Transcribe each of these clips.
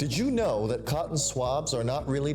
Did you know that cotton swabs are not really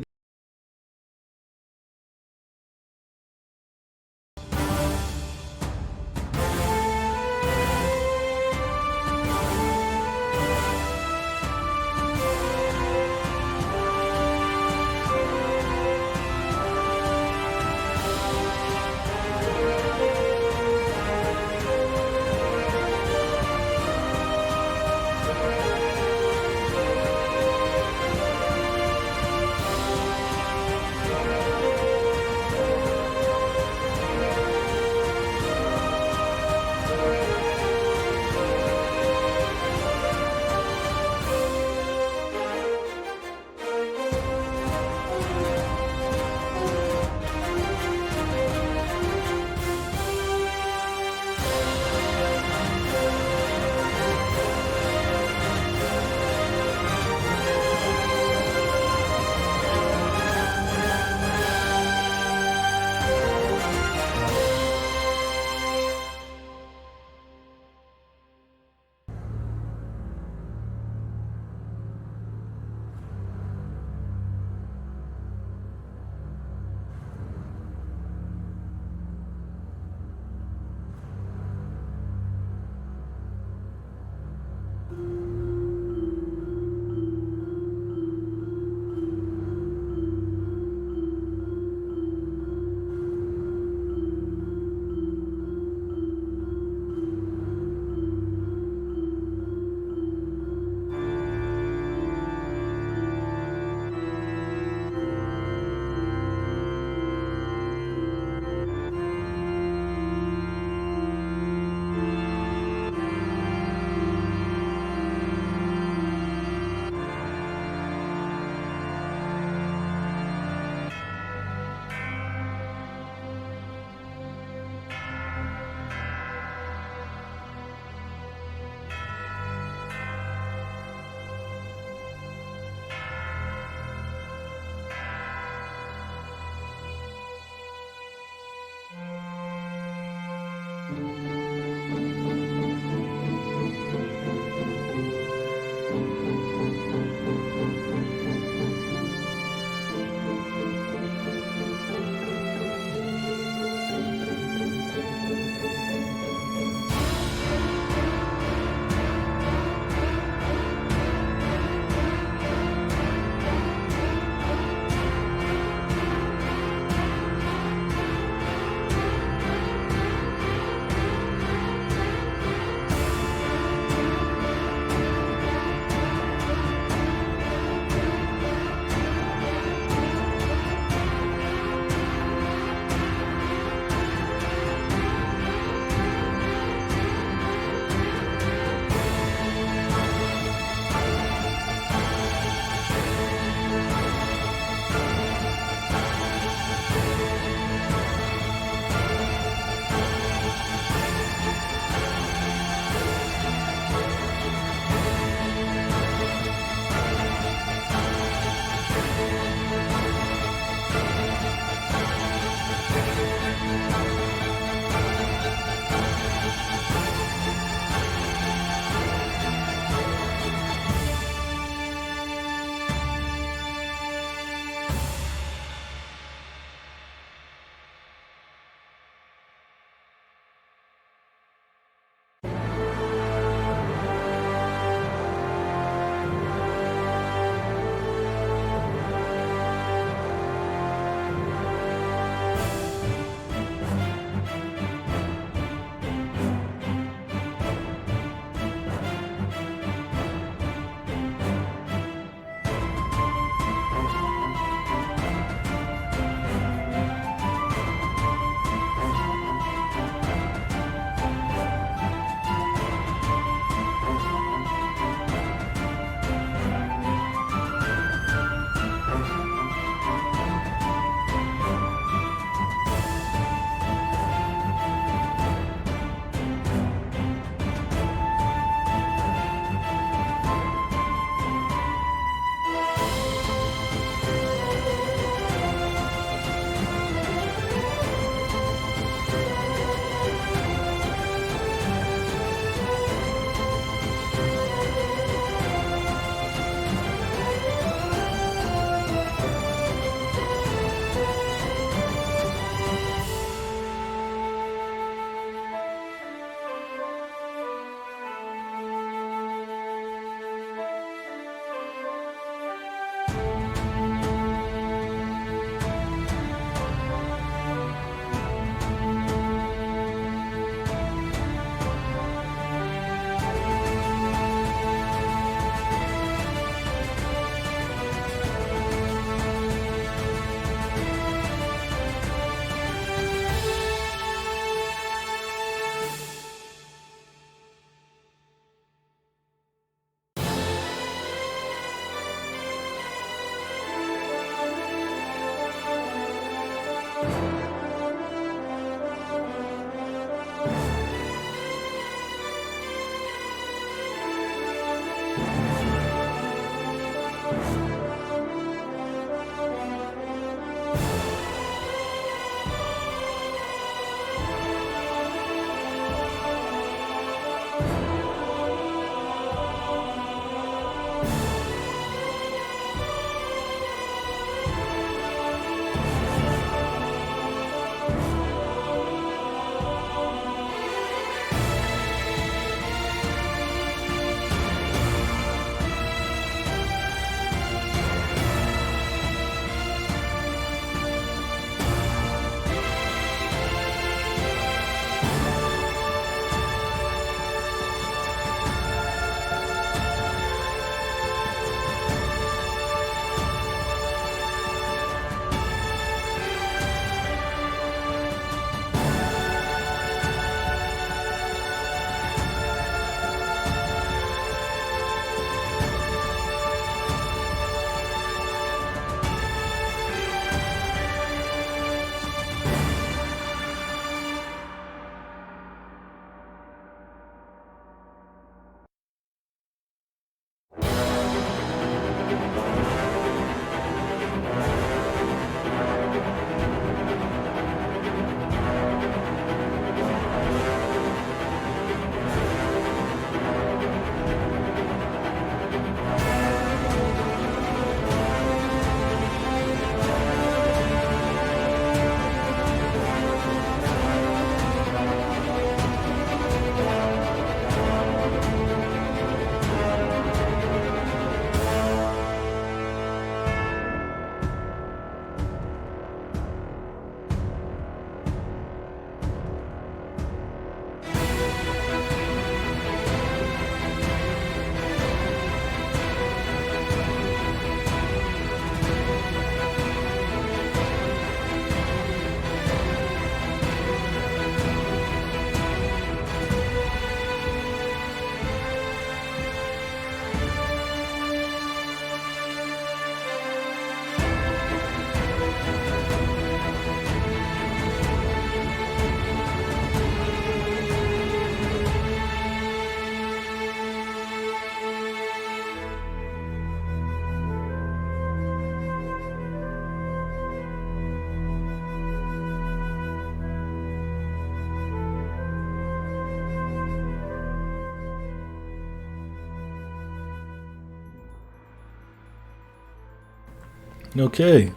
Okay.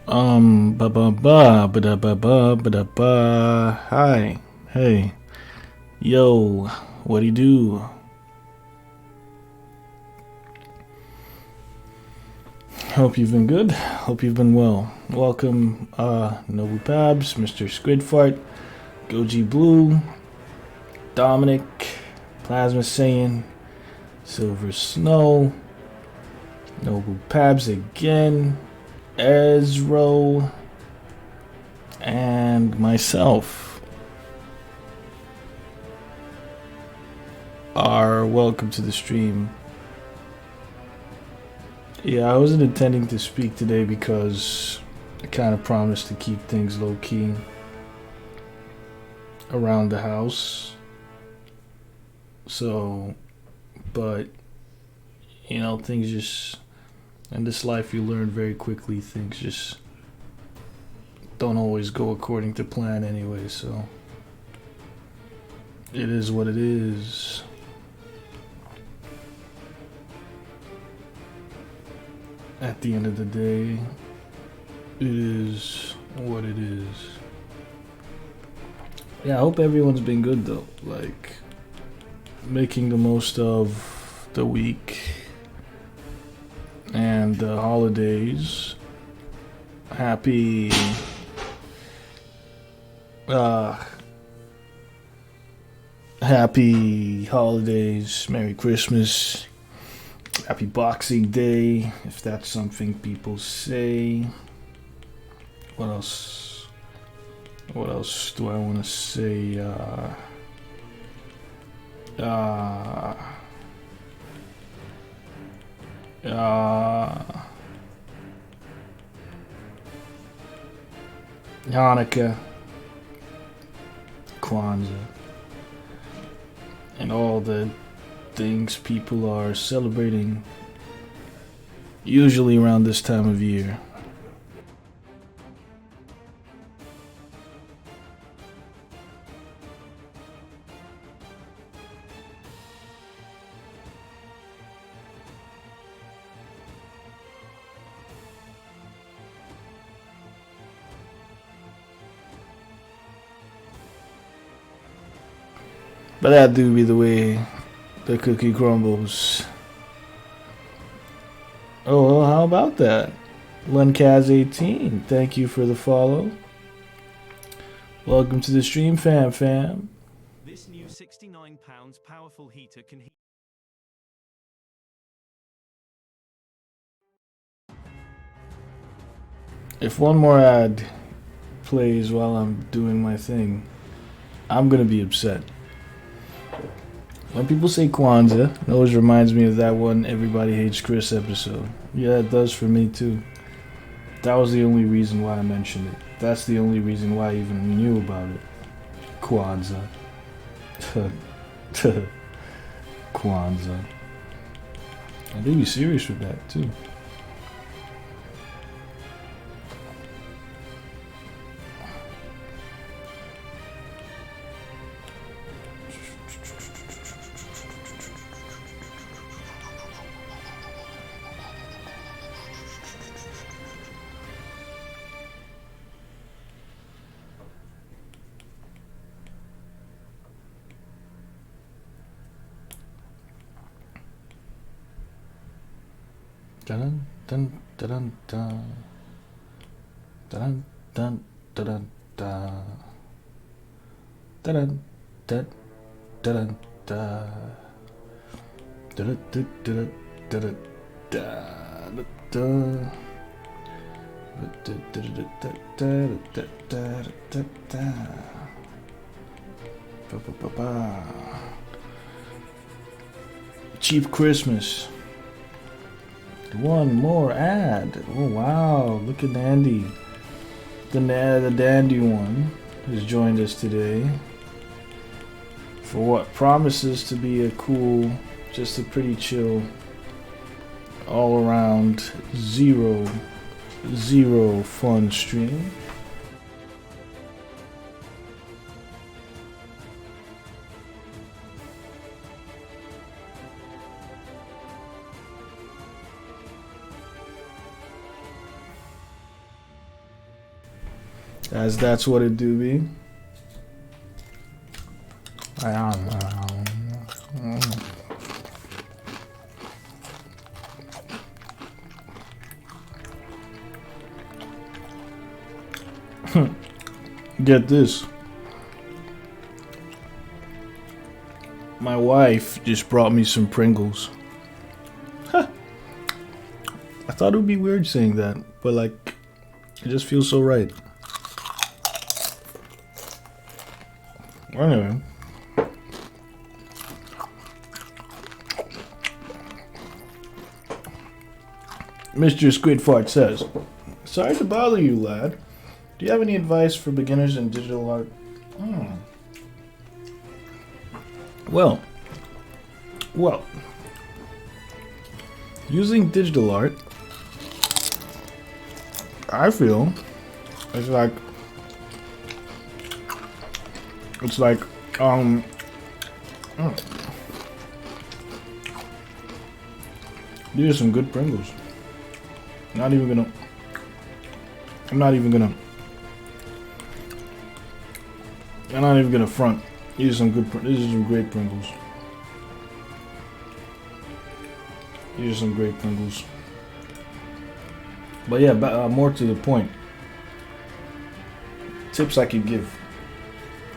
Ba ba ba ba da ba ba ba da ba. Hi. Hey. Yo. What do you do? Hope you've been good. Hope you've been well. Welcome, Nobu Pabs, Mr. Squidfart, Goji Blue, Dominic, Plasma Saiyan, Silver Snow, Nobu Pabs again, Ezro, and myself are welcome to the stream. Yeah, I wasn't intending to speak today because I kind of promised to keep things low key around the house. So, but things just in this life you learn very quickly. Things just don't always go according to plan anyway. So, it is what it is. At the end of the day, it is what it is. Yeah, I hope everyone's been good though. Like, making the most of the week and the holidays. Happy happy holidays, Merry Christmas, Happy Boxing Day, if that's something people say. What else? What else do I want to say? Hanukkah, Kwanzaa, and all the things people are celebrating usually around this time of year. But that do be the way the cookie crumbles. Oh, well, how about that? Lenkaz18, thank you for the follow. Welcome to the stream, fam. This new £69 powerful heater can heat. If one more ad plays while I'm doing my thing, I'm gonna be upset. When people say Kwanzaa, it always reminds me of that one Everybody Hates Chris episode. Yeah, it does for me too. That was the only reason why I mentioned it. That's the only reason why I even knew about it. Kwanzaa. Kwanzaa. I do be serious with that too. Dun dun dun dun dun dun dun dun dun dun dun dun. Cheap Christmas. One more ad. Oh wow, look at Andy. The dandy one has joined us today for what promises to be a cool, just a pretty chill, all around zero fun stream. As that's what it do be. Get this. My wife just brought me some Pringles. Huh. I thought it would be weird saying that, but like, it just feels so right. Anyway. Mr. Squidfart says, sorry to bother you, lad. Do you have any advice for beginners in digital art? Well, using digital art, I feel it's like these are some good Pringles. I'm not even gonna front. These are some great Pringles. These are some great Pringles. But yeah, more to the point. Tips I could give.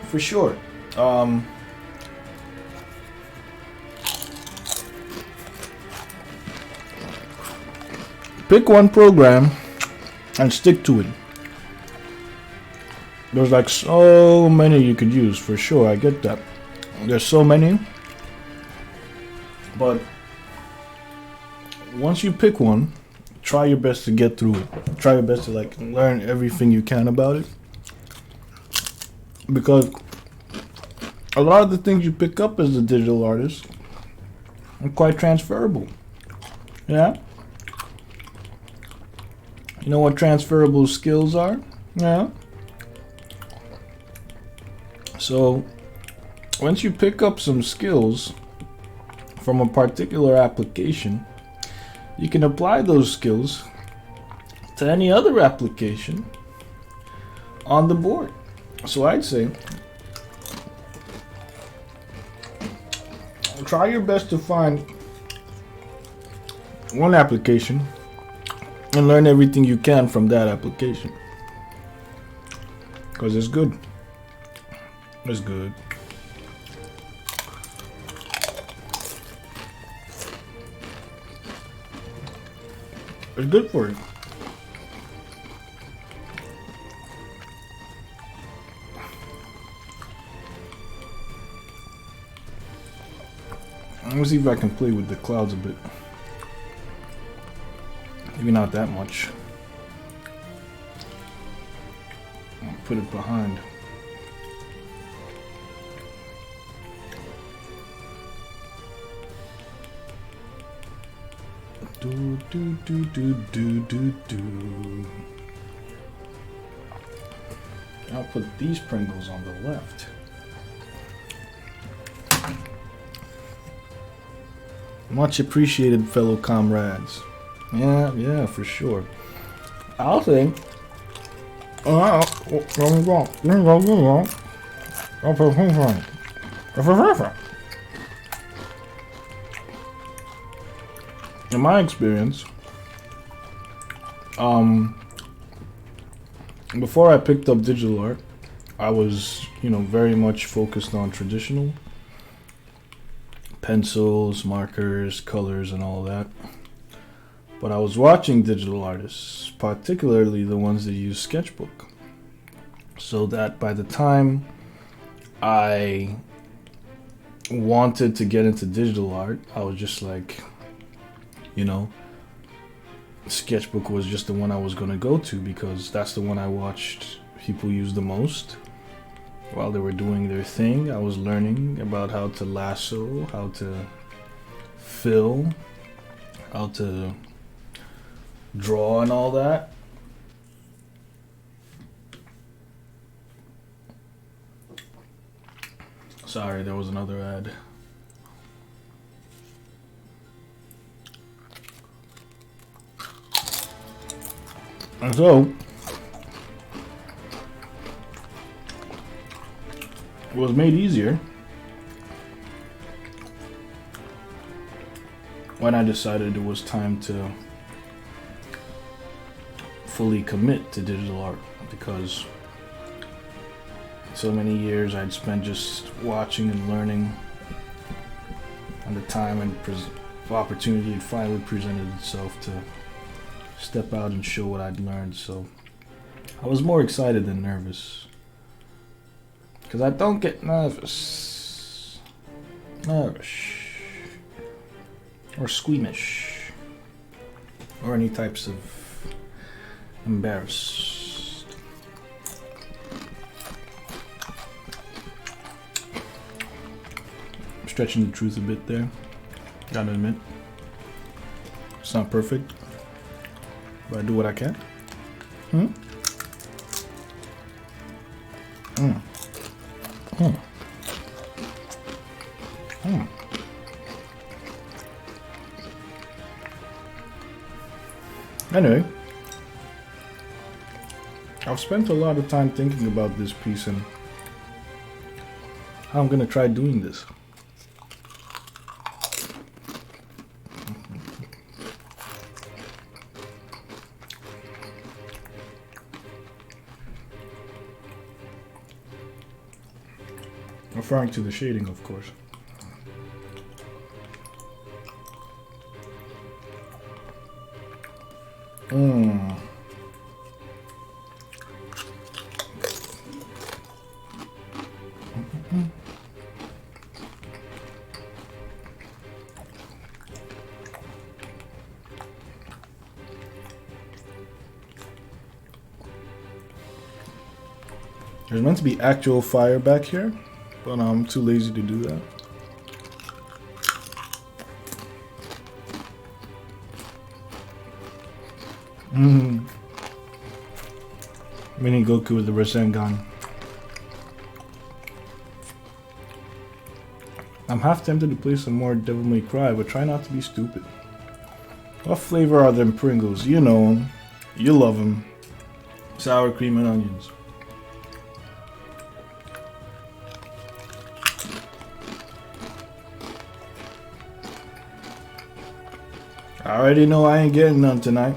For sure. Pick one program and stick to it. There's like so many you could use, for sure. I get that. There's so many. But once you pick one, try your best to get through it. Try your best to like learn everything you can about it. Because a lot of the things you pick up as a digital artist are quite transferable. Yeah? You know what transferable skills are? Yeah? So, once you pick up some skills from a particular application, you can apply those skills to any other application on the board. So I'd say, try your best to find one application and learn everything you can from that application. Because it's good. It's good. It's good for you. Let me see if I can play with the clouds a bit. Maybe not that much. I'll put it behind. Do do do do do do do. I'll put these Pringles on the left. Much appreciated, fellow comrades. Yeah, for sure. I'll say. In my experience, before I picked up digital art, I was, very much focused on traditional pencils, markers, colors, and all that. But I was watching digital artists, particularly the ones that use Sketchbook, so that by the time I wanted to get into digital art, I was just like, Sketchbook was just the one I was going to go to because that's the one I watched people use the most. While they were doing their thing, I was learning about how to lasso, how to fill, how to draw and all that. Sorry, there was another ad. And so, was made easier when I decided it was time to fully commit to digital art, because so many years I'd spent just watching and learning, and the time and opportunity had finally presented itself to step out and show what I'd learned. So I was more excited than nervous, because I don't get nervous or squeamish or any types of embarrassed. I'm stretching the truth a bit there, gotta admit. It's not perfect, but I do what I can. Anyway, I've spent a lot of time thinking about this piece and how I'm gonna try doing this. Referring to the shading, of course. There's meant to be actual fire back here, but I'm too lazy to do that. Mini Goku with the Rasengan. I'm half tempted to play some more Devil May Cry, but try not to be stupid. What flavor are them Pringles? You know them. You love them. Sour cream and onions. I already know I ain't getting none tonight.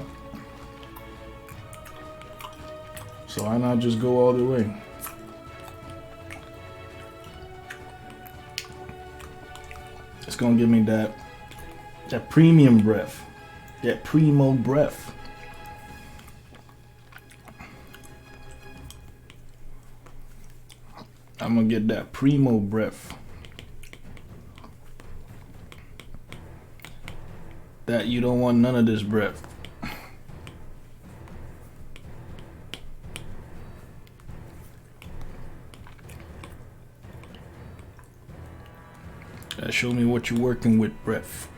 So why not just go all the way? It's gonna give me that premium breath. That primo breath. I'm gonna get that primo breath. That you don't want none of this breath. Show me what you're working with, breath.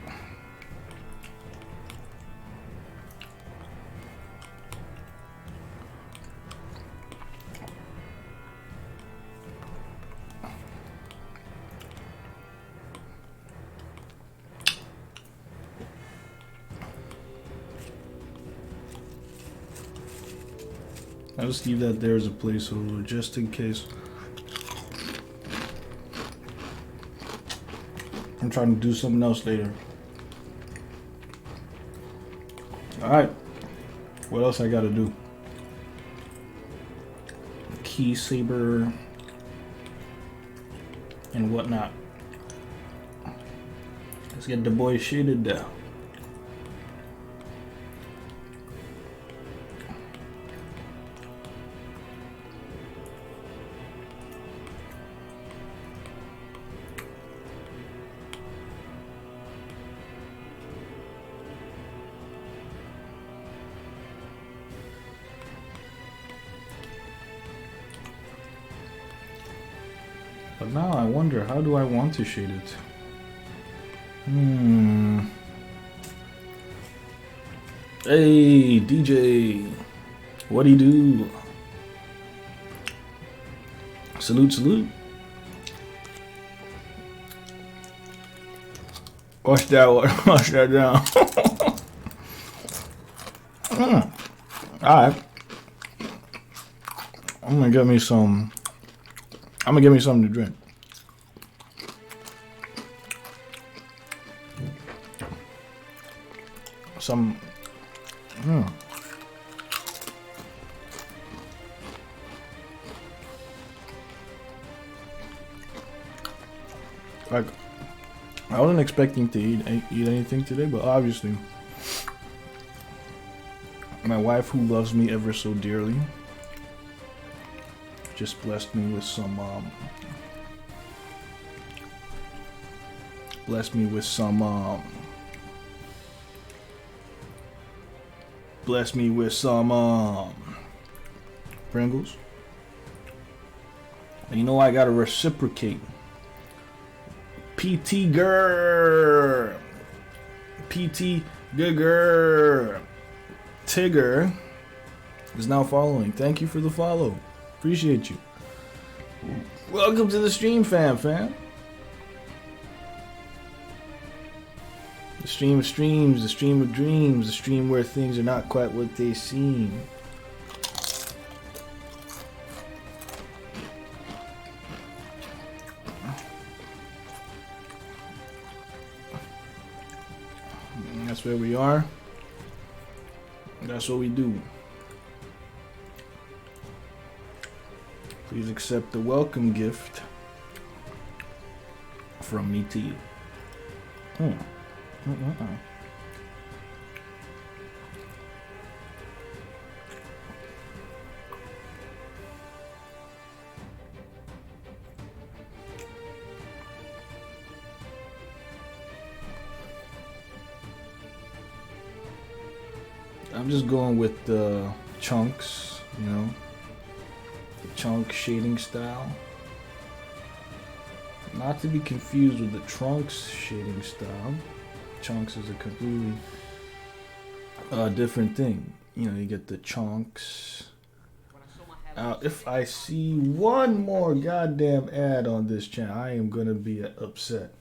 I'll just leave that there as a placeholder, just in case. I'm trying to do something else later. Alright. What else I gotta do? Key saber and whatnot. Let's get the boy shaded down. But now I wonder, how do I want to shade it? Hey, DJ. What do you do? Salute, salute. Wash that one. Wash that down. Alright. I'm gonna get me some I'm gonna give me something to drink. Some. Like, I wasn't expecting to eat anything today, but obviously, my wife, who loves me ever so dearly, just blessed me with some Pringles. And you know I gotta reciprocate. PT girl, PT Gigger, Tigger is now following. Thank you for the follow. Appreciate you. Welcome to the stream, fam. The stream of streams, the stream of dreams, the stream where things are not quite what they seem. That's where we are. That's what we do. Please accept the welcome gift from me to you. I'm just going with the chunks, you know, the chunk shading style. Not to be confused with the trunks shading style. Chunks is a completely different thing. You know, you get the chunks. If I see one more goddamn ad on this channel, I am gonna be upset.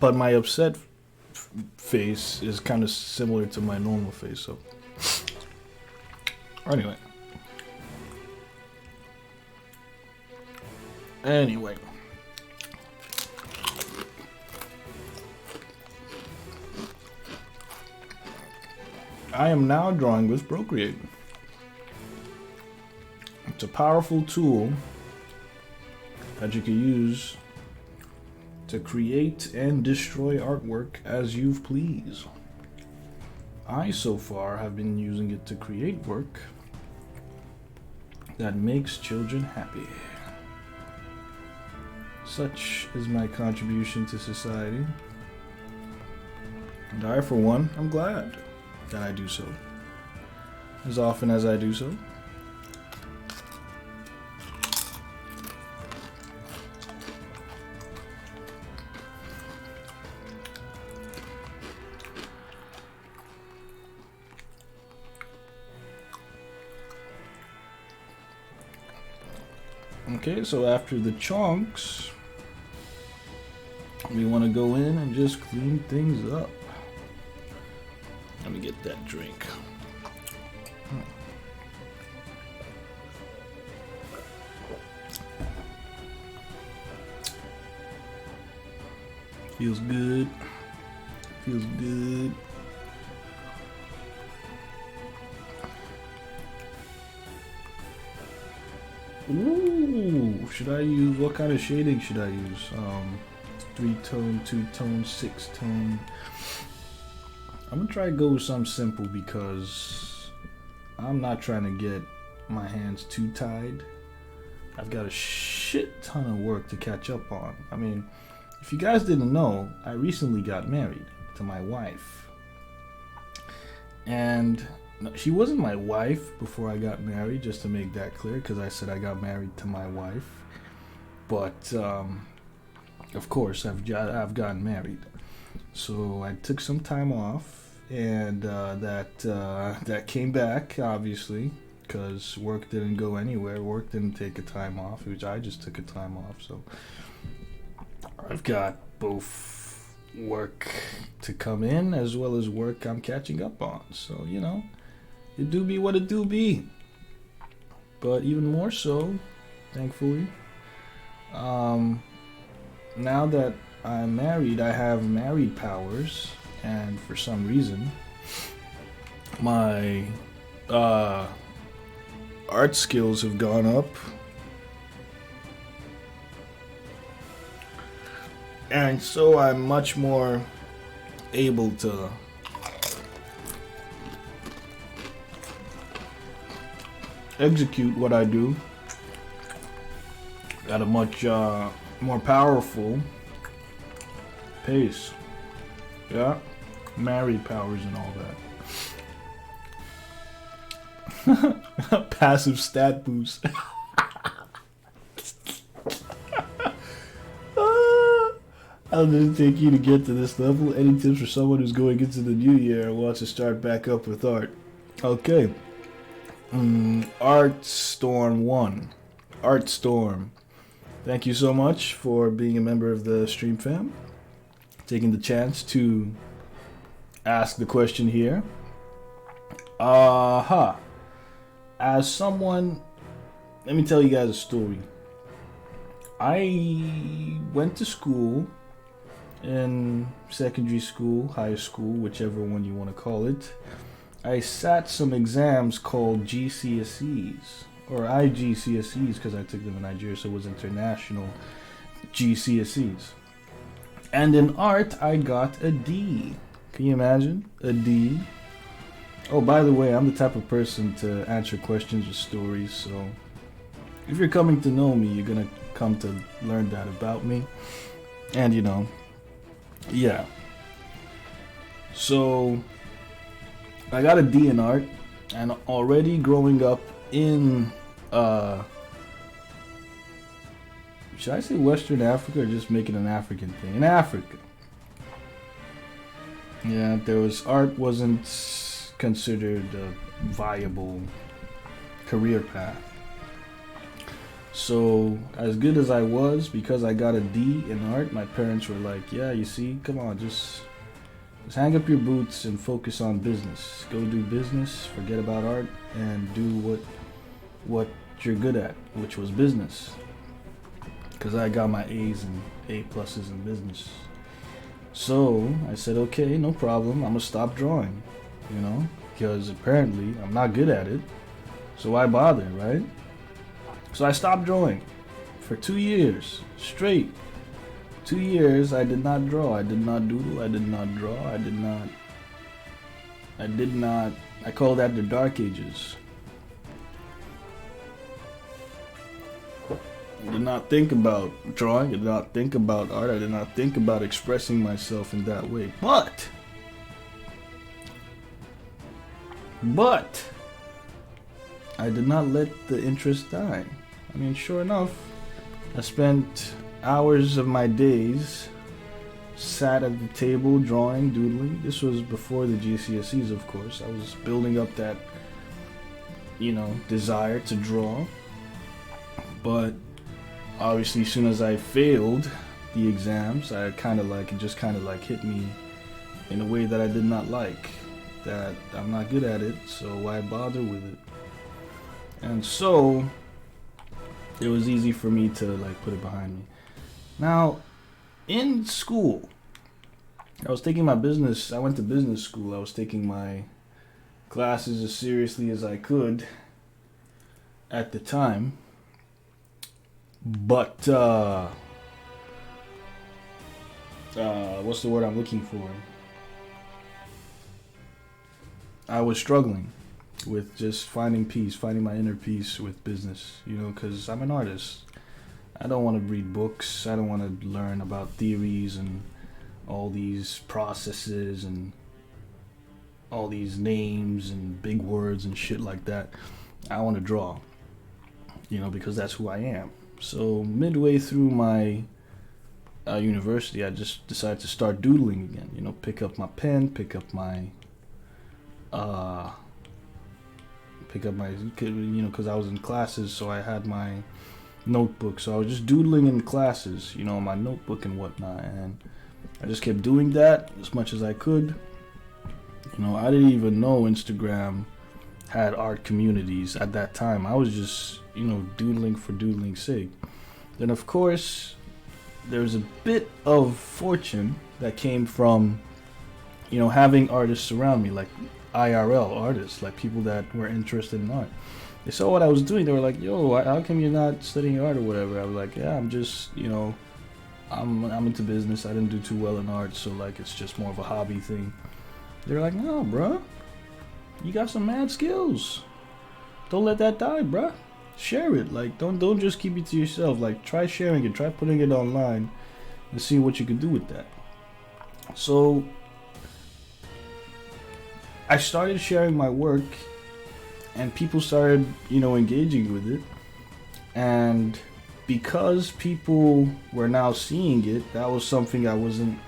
But my upset face is kind of similar to my normal face, so. Anyway. I am now drawing with Procreate. It's a powerful tool that you can use to create and destroy artwork as you please. I, so far, have been using it to create work that makes children happy. Such is my contribution to society. And I, for one, am glad that I do so. As often as I do so. Okay, so after the chunks, we want to go in and just clean things up. Let me get that drink. Feels good. Feels good. Ooh, should I use, what kind of shading should I use? 3-tone, 2-tone, 6-tone. I'm gonna try to go with something simple because I'm not trying to get my hands too tied. I've got a shit ton of work to catch up on. I mean, if you guys didn't know, I recently got married to my wife. And she wasn't my wife before I got married, just to make that clear, because I said I got married to my wife. But, of course, I've gotten married. So I took some time off, and that came back, obviously, because work didn't go anywhere. Work didn't take a time off, which I just took a time off. So I've got both work to come in as well as work I'm catching up on. So, it do be what it do be. But even more so, thankfully, now that I'm married, I have married powers, and for some reason, my art skills have gone up. And so I'm much more able to execute what I do at a much more powerful pace. Yeah, married powers and all that. Passive stat boost. How did it take you to get to this level? Any tips for someone who's going into the new year and wants to start back up with art? Okay. Art Storm 1. Art Storm. Thank you so much for being a member of the stream fam. Taking the chance to ask the question here. As someone, let me tell you guys a story. I went to school in secondary school, high school, whichever one you want to call it. I sat some exams called GCSEs, or IGCSEs, because I took them in Nigeria, so it was international GCSEs. And in art, I got a D. Can you imagine? A D. Oh, by the way, I'm the type of person to answer questions with stories, so if you're coming to know me, you're gonna come to learn that about me. And yeah. So I got a D in art, and already growing up in should I say Western Africa or just make it an African thing? In Africa. Yeah, art wasn't considered a viable career path. So, as good as I was, because I got a D in art, my parents were like, yeah, you see, come on, just hang up your boots and focus on business. Go do business, forget about art, and do what you're good at, which was business. Because I got my A's and A pluses in business. So, I said, okay, no problem, I'm gonna stop drawing, because apparently I'm not good at it, so why bother, right? So I stopped drawing for 2 years straight. 2 years I did not draw. I did not doodle. I did not draw. I call that the dark ages. I did not think about drawing. I did not think about art. I did not think about expressing myself in that way. But I did not let the interest die. I mean, sure enough, I spent hours of my days sat at the table drawing, doodling. This was before the GCSEs, of course. I was building up that, desire to draw. But obviously, as soon as I failed the exams, it just hit me in a way that I did not like. That I'm not good at it, so why bother with it? And so it was easy for me to put it behind me. Now, in school, I went to business school. I was taking my classes as seriously as I could at the time. But what's the word I'm looking for? I was struggling with just finding my inner peace with business, because I'm an artist. I don't want to read books. I don't want to learn about theories and all these processes and all these names and big words and shit like that. I want to draw, because that's who I am. So midway through my university, I just decided to start doodling again. Pick up my pen, because I was in classes, so I had my notebook. So I was just doodling in classes, on my notebook and whatnot. And I just kept doing that as much as I could. You know, I didn't even know Instagram had art communities at that time. I was just, you know, doodling for doodling's sake. Then, of course, there's a bit of fortune that came from, you know, having artists around me, like IRL artists, like people that were interested in art. They saw what I was doing. They were like, yo, how come you're not studying art or whatever? I was like, yeah, I'm just, you know, I'm into business. I didn't do too well in art, so like it's just more of a hobby thing. They're like, no, bruh, you got some mad skills. Don't let that die, bruh. Share it. Like, don't just keep it to yourself. Like, try sharing it. Try putting it online and see what you can do with that. So I started sharing my work, and people started, you know, engaging with it. And because people were now seeing it, that was something I wasn't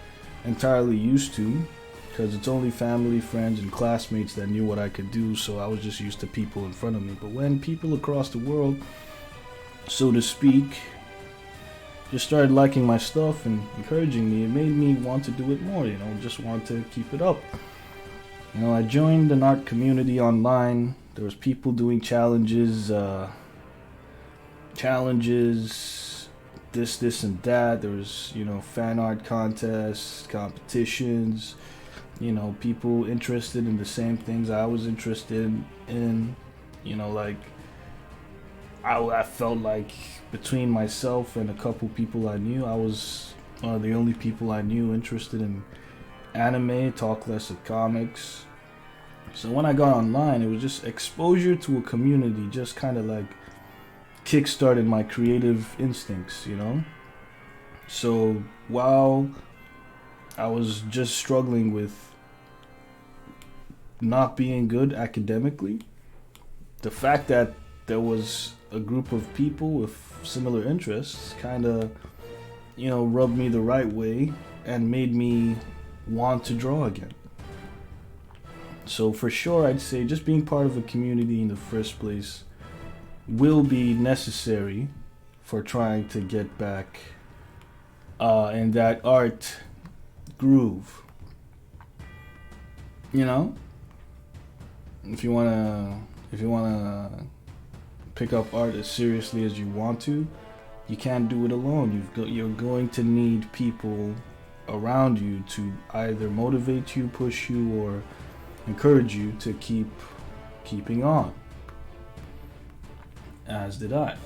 entirely used to, because it's only family, friends, and classmates that knew what I could do, so I was just used to people in front of me. But when people across the world, so to speak, just started liking my stuff and encouraging me, it made me want to do it more, you know, just want to keep it up. You know, I joined an art community online. There was people doing challenges, this and that. There was, you know, fan art contests, competitions, you know, people interested in the same things I was interested in. You know, like, I felt like between myself and a couple people I knew, I was one of the only people I knew interested in anime, talk less of comics. So when I got online, it was just exposure to a community, just kind of like kickstarted my creative instincts, you know? So while I was just struggling with not being good academically, the fact that there was a group of people with similar interests kind of, you know, rubbed me the right way and made me want to draw again. So for sure, I'd say just being part of a community in the first place will be necessary for trying to get back in that art groove. You know, if you wanna pick up art as seriously as you want to, you can't do it alone. You're going to need people around you to either motivate you, push you, or encourage you to keeping on. As did I.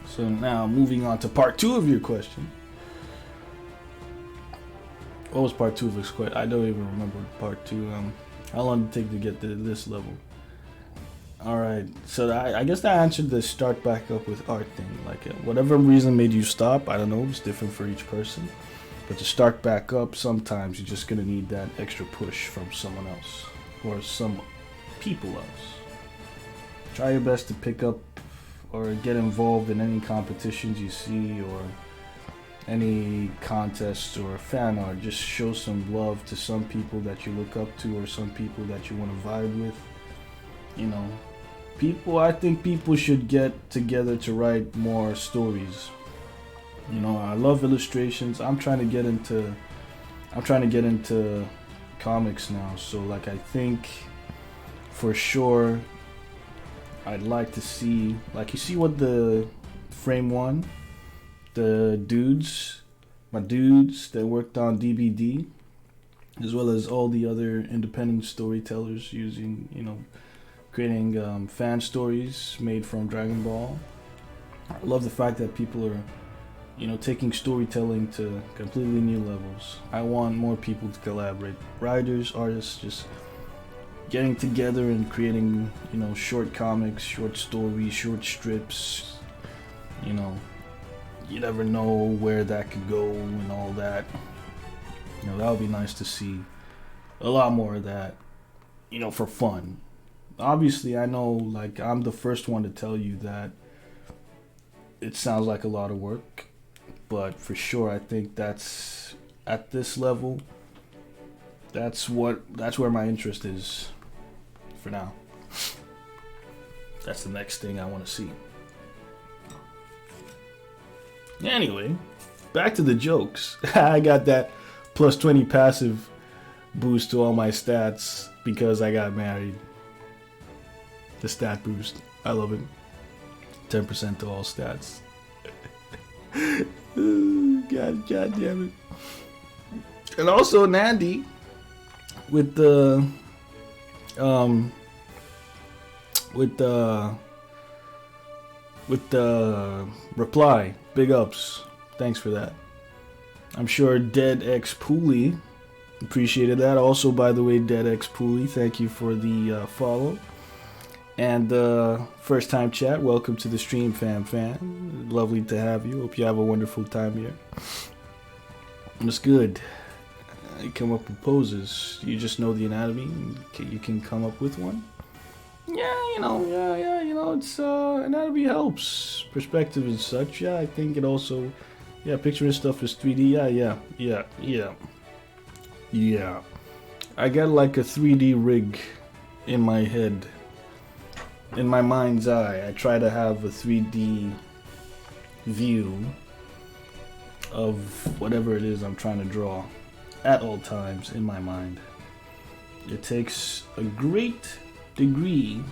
So now moving on to part 2 of your question. What was part 2 of this question? I don't even remember part 2. How long did it take to get to this level? Alright, so I guess that answered the start back up with art thing. Like, whatever reason made you stop, I don't know, it's different for each person. But to start back up, sometimes you're just gonna need that extra push from someone else. Or some people else. Try your best to pick up or get involved in any competitions you see, or any contests or fan art. Just show some love to some people that you look up to, or some people that you want to vibe with. You know, I think people should get together to write more stories. You know, I love illustrations. I'm trying to get into comics now. So like, I think for sure I'd like to see, like, you see what the Frame One, the my dudes that worked on DBD, as well as all the other independent storytellers using, you know, creating fan stories made from Dragon Ball. I love the fact that people are, you know, taking storytelling to completely new levels. I want more people to collaborate. Writers, artists, just getting together and creating, you know, short comics, short stories, short strips. You know, you never know where that could go and all that. You know, that would be nice to see a lot more of that, you know, for fun. Obviously, I know, like, I'm the first one to tell you that it sounds like a lot of work, but for sure, I think that's, at this level, that's where my interest is for now. That's the next thing I want to see. Anyway, back to the jokes. I got that plus 20 passive boost to all my stats because I got married. The stat boost. I love it. 10% to all stats. God damn it. And also Nandi with the reply. Big ups. Thanks for that. I'm sure Dead X Pooley appreciated that. Also, by the way, Dead X Pooley, thank you for the follow. And first time chat, welcome to the stream, fan. Lovely to have you. Hope you have a wonderful time here. It's good. You come up with poses. You just know the anatomy. You can come up with one. Yeah, it's anatomy helps. Perspective and such. Yeah, I think it also. Yeah, picturing stuff is 3D. Yeah. I got like a 3D rig in my head. In my mind's eye, I try to have a 3D view of whatever it is I'm trying to draw at all times in my mind. It takes a great degree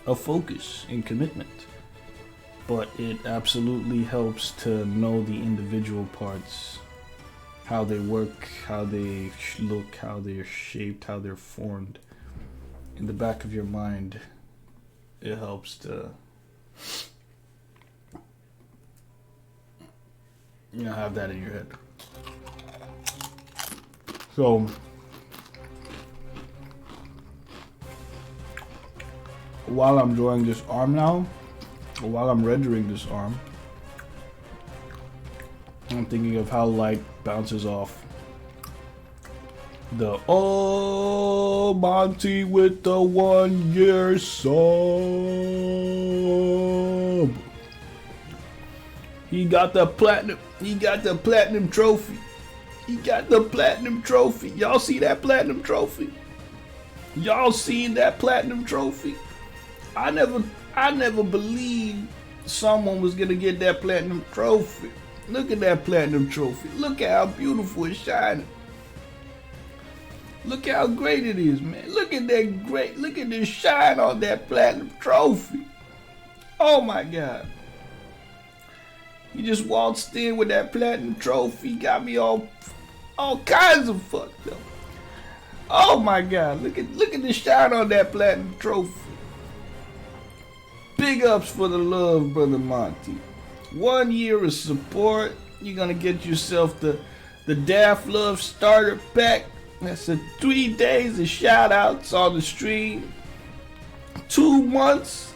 of focus and commitment, but it absolutely helps to know the individual parts, how they work, how they look, how they're shaped, how they're formed. In the back of your mind, it helps to, have that in your head. So, while I'm drawing this arm now, or while I'm rendering this arm, I'm thinking of how light bounces off the Monty with the 1 year sub. He got the platinum trophy. Y'all see that platinum trophy? I never believed someone was gonna get that platinum trophy. Look at that platinum trophy. Look at how beautiful it's shining. Look how great it is, man. Look at this shine on that platinum trophy. Oh my God. He just waltzed in with that platinum trophy. Got me all kinds of fucked up. Oh my God. Look at the shine on that platinum trophy. Big ups for the love, Brother Monty. 1 year of support. You're gonna get yourself the Daft Love starter pack. That's 3 days of shout outs on the stream. 2 months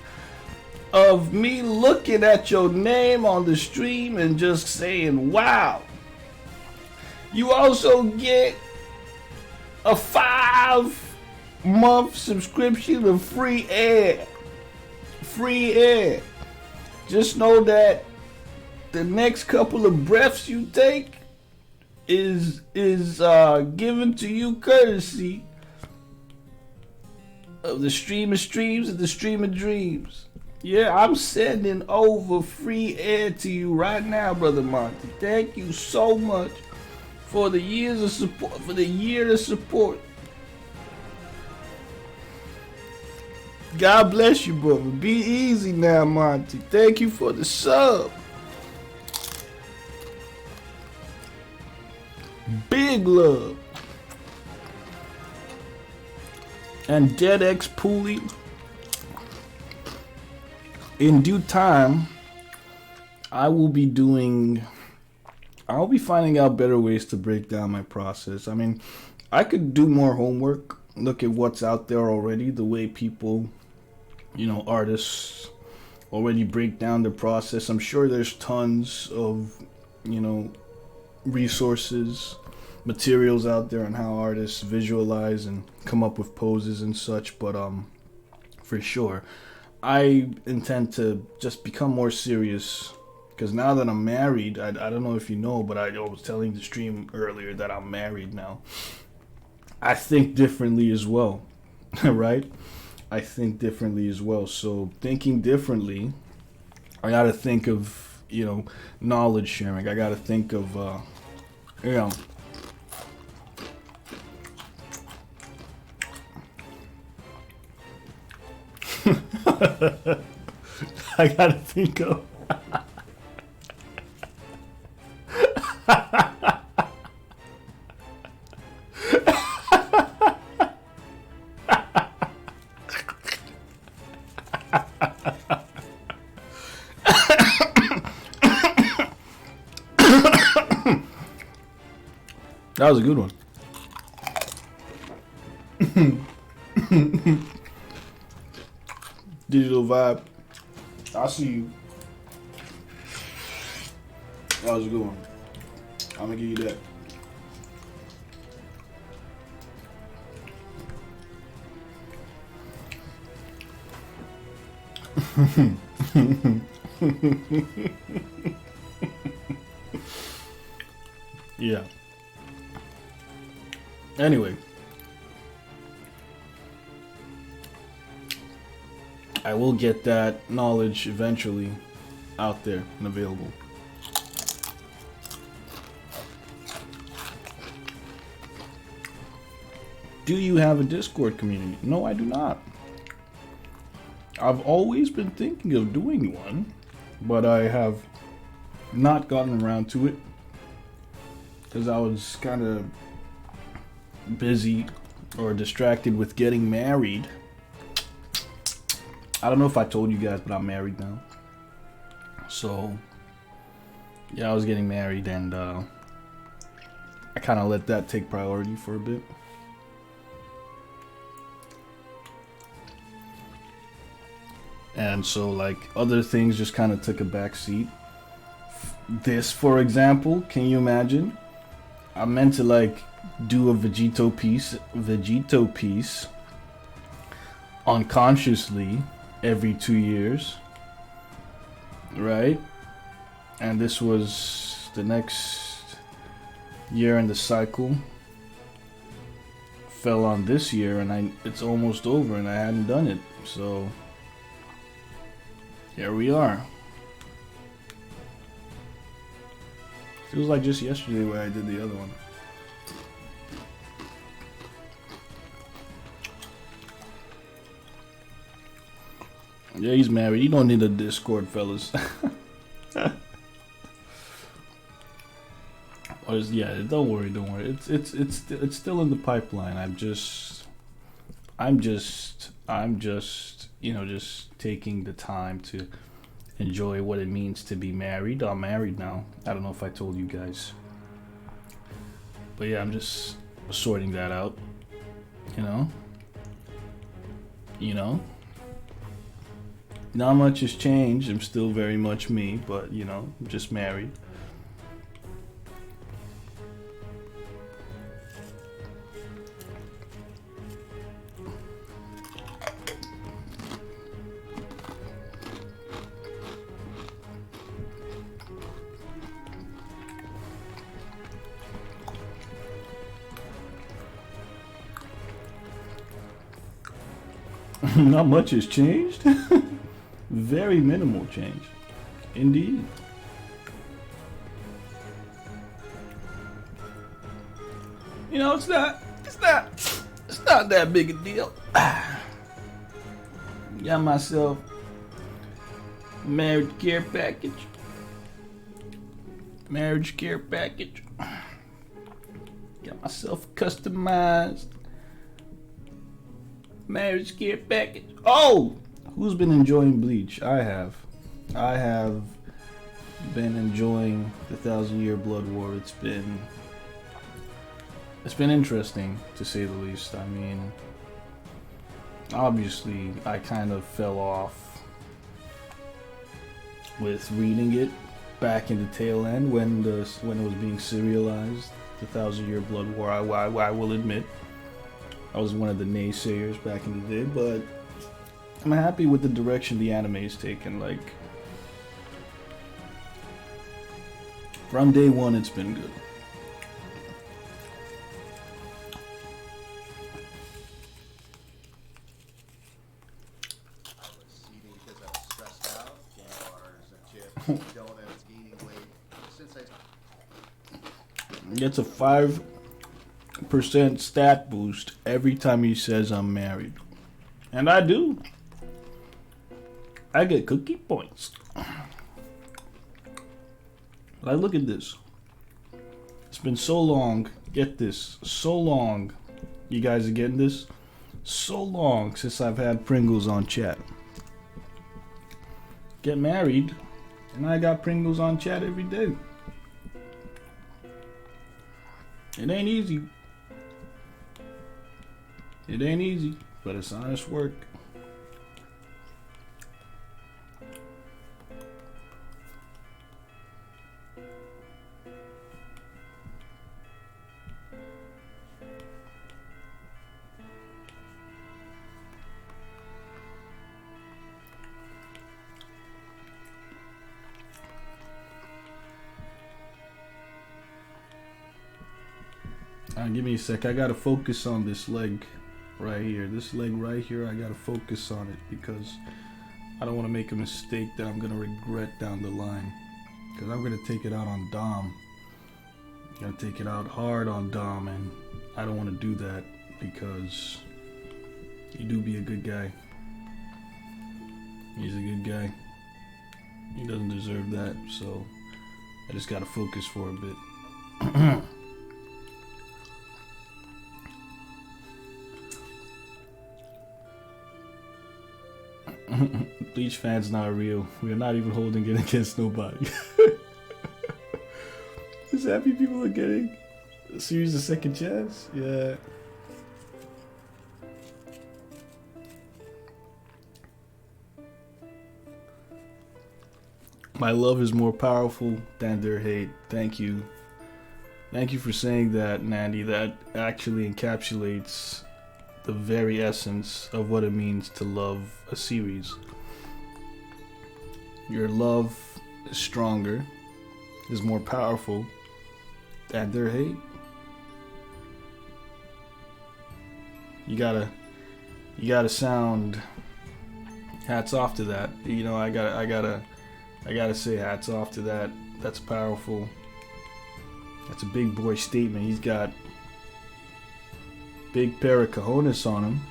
of me looking at your name on the stream and just saying, wow. You also get a 5-month subscription of free air. Just know that the next couple of breaths you take is given to you courtesy of the stream of streams and the stream of dreams. Yeah, I'm sending over free air to you right now, Brother Monty. Thank you so much for the years of support, for the year of support. God bless you, brother. Be easy now, Monty. Thank you for the sub. Big love. And Dead X Pooley. In due time, I'll be finding out better ways to break down my process. I mean, I could do more homework, look at what's out there already, the way people, artists already break down the process. I'm sure there's tons of, resources, materials out there on how artists visualize and come up with poses and such, but for sure I intend to just become more serious, because now that I'm married, I don't know if you know, but I was telling the stream earlier that I'm married now. I think differently as well. Right? I think differently as well. So thinking differently, I gotta think of knowledge sharing. I gotta think of, you know, I gotta think of. That was a good one. Digital vibe. I see you. That was a good one. I'm gonna give you that. Yeah. Anyway, I will get that knowledge eventually out there and available. Do you have a Discord community? No, I do not. I've always been thinking of doing one, but I have not gotten around to it because I was kind of busy or distracted with getting married. I don't know if I told you guys, but I'm married now. So, yeah, I was getting married and I kind of let that take priority for a bit. And so, like, other things just kind of took a back seat. This, for example, can you imagine? I meant to, like, do a Vegetto piece unconsciously every 2 years, right? And this was the next year in the cycle. Fell on this year, and it's almost over, and I hadn't done it. So here we are. Feels like just yesterday where I did the other one. Yeah, he's married. You don't need a Discord, fellas. Yeah, don't worry. It's still in the pipeline. I'm just just taking the time to enjoy what it means to be married. I'm married now. I don't know if I told you guys, but yeah, I'm just sorting that out. Not much has changed. I'm still very much me, but I'm just married. Not much has changed. Very minimal change, indeed. It's not that big a deal. Got myself a marriage care package. Got myself a customized marriage care package. Oh! Who's been enjoying Bleach? I have been enjoying the 1,000-Year Blood War. It's been interesting, to say the least. I mean, obviously, I kind of fell off with reading it back in the tail end when it was being serialized. The 1,000-Year Blood War. I will admit, I was one of the naysayers back in the day, but I'm happy with the direction the anime's taken. Like, from day one, it's been good. I was eating because I was stressed out, or is it chips, donuts, gets a 5% stat boost every time he says I'm married. And I do. I get cookie points. Like, look at this. It's been so long. Get this. So long. You guys are getting this? So long since I've had Pringles on chat. Get married, and I got Pringles on chat every day. It ain't easy. It ain't easy, but it's honest work. Give me a sec. I gotta focus on this leg right here. This leg right here, I gotta focus on it because I don't want to make a mistake that I'm gonna regret down the line. Because I'm gonna take it out on Dom. I'm gonna take it out hard on Dom, and I don't want to do that because he do be a good guy. He's a good guy. He doesn't deserve that, so I just gotta focus for a bit. Bleach fans not real. We are not even holding it against nobody. Just happy people are getting a series of second chance. Yeah. My love is more powerful than their hate. Thank you. Thank you for saying that, Nandy. That actually encapsulates the very essence of what it means to love a series. Your love is stronger, is more powerful than their hate. You gotta sound hats off to that. You know, I gotta say hats off to that. That's powerful. That's a big boy statement. He's got big pair of cojones on him.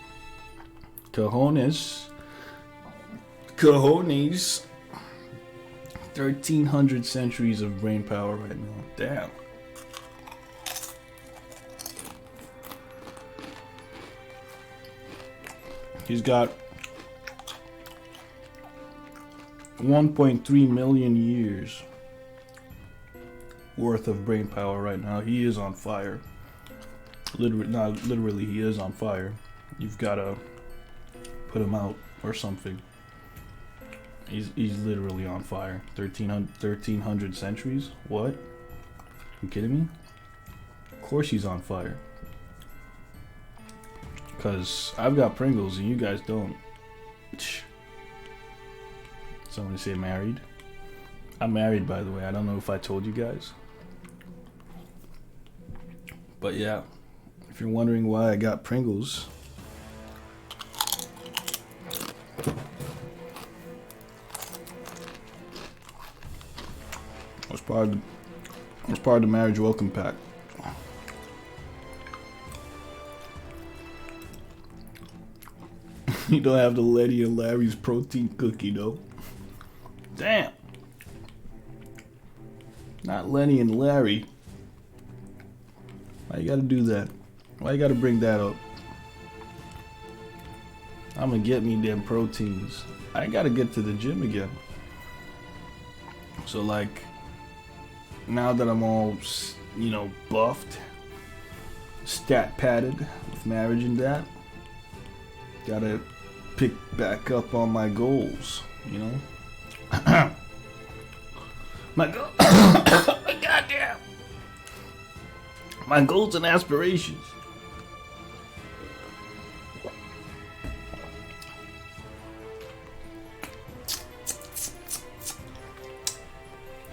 Cojones. 1,300 centuries of brain power right now. Damn. He's got 1.3 million years worth of brain power right now. He is on fire. Literally, he is on fire. You've got to put him out or something. He's literally on fire. 1,300 centuries? What? You kidding me? Of course he's on fire. Because I've got Pringles and you guys don't. Somebody say married? I'm married, by the way. I don't know if I told you guys. But yeah. If you're wondering why I got Pringles, I was part of the marriage welcome pack. You don't have the Letty and Larry's protein cookie though. Damn. Not Lenny and Larry. Why you gotta do that? Why you gotta bring that up? I'm gonna get me them proteins. I gotta get to the gym again. So like, now that I'm all, you know, buffed, stat padded with marriage and that, gotta pick back up on my goals, you know? Goddamn! My goals and aspirations.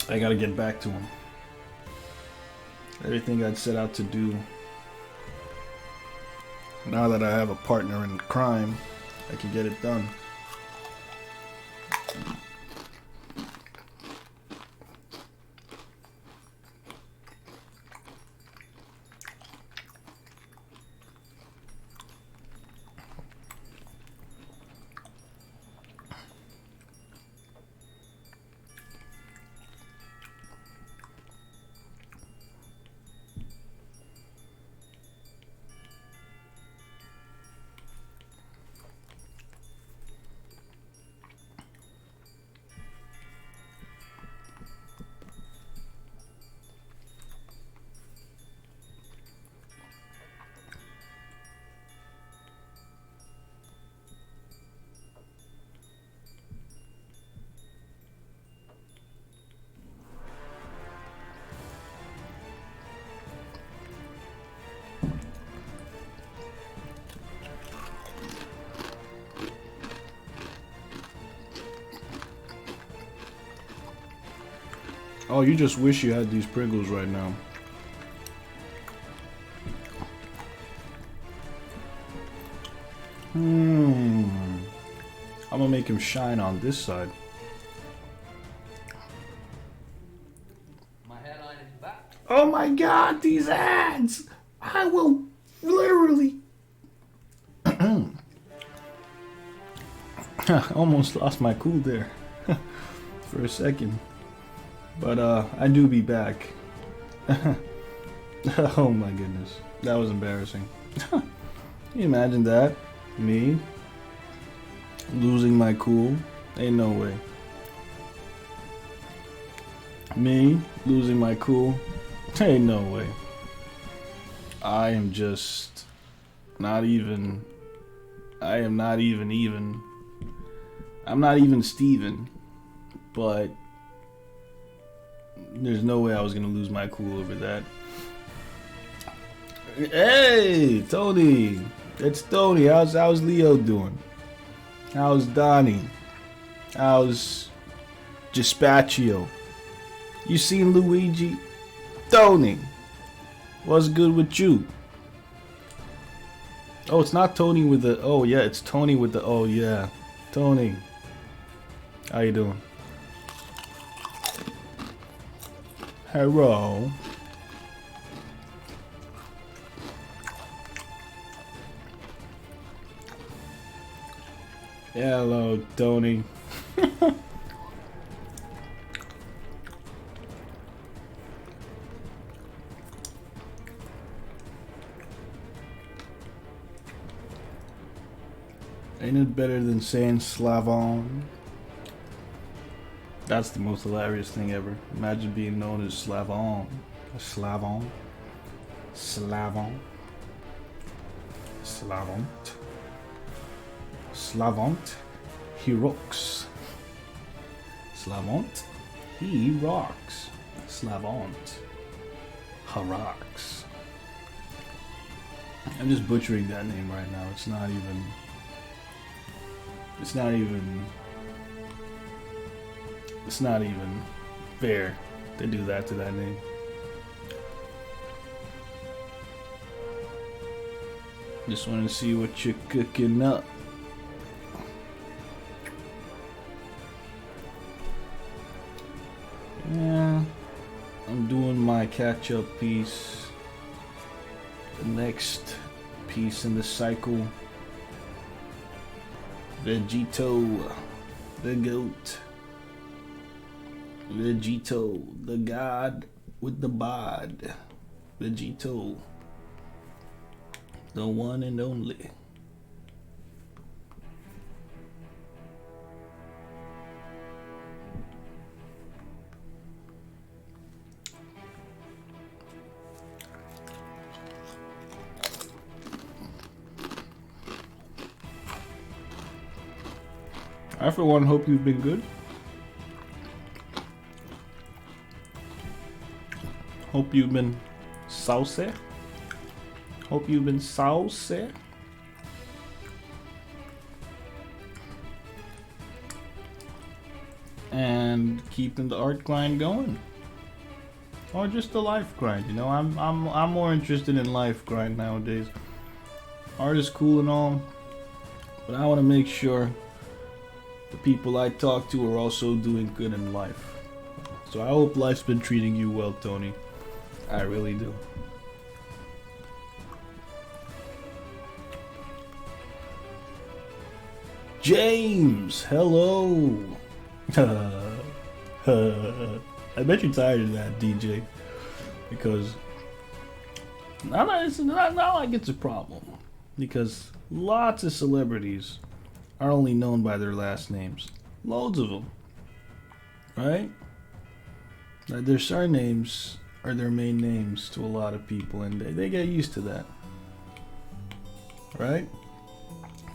I gotta get back to him. Everything I'd set out to do. Now that I have a partner in crime, I can get it done. Oh, you just wish you had these Pringles right now. I'm gonna make him shine on this side. My hairline is back. Oh my god, these ads! I will literally... Almost lost my cool there for a second. But I do be back. Oh my goodness. That was embarrassing. Can you imagine that? Me losing my cool? Ain't no way. Me losing my cool? Ain't no way. I am just not even. I am not even. I'm not even Steven, but there's no way I was gonna lose my cool over that. Hey, Tony! It's Tony. How's Leo doing? How's Donnie? How's Gespaccio? You seen Luigi? Tony! What's good with you? Oh, it's not Tony with the... Oh, yeah, it's Tony with the... Oh, yeah. Tony. How you doing? Hello. Hello, Tony. Ain't it better than saying Slavon? That's the most hilarious thing ever. Imagine being known as Slavon. Slavon. Slavon. Slavon. Slavont. He rocks. Slavont. He rocks. Slavont. Rocks. I'm just butchering that name right now. It's not even fair to do that to that name. Just want to see what you're cooking up. Yeah, I'm doing my catch-up piece. The next piece in the cycle. Vegetto, the goat. Vegetto, the god with the bod. Vegetto, the one and only. I, for one, hope you've been good. Hope you've been saucy. Hope you've been saucy. And keeping the art grind going. Or just the life grind, you know. I'm more interested in life grind nowadays. Art is cool and all, but I want to make sure the people I talk to are also doing good in life. So I hope life's been treating you well, Tony. I really do. James, hello. I bet you're tired of that, DJ, because not like it's a problem, because lots of celebrities are only known by their last names. Loads of them, right? Their surnames are their main names to a lot of people, and they get used to that, right?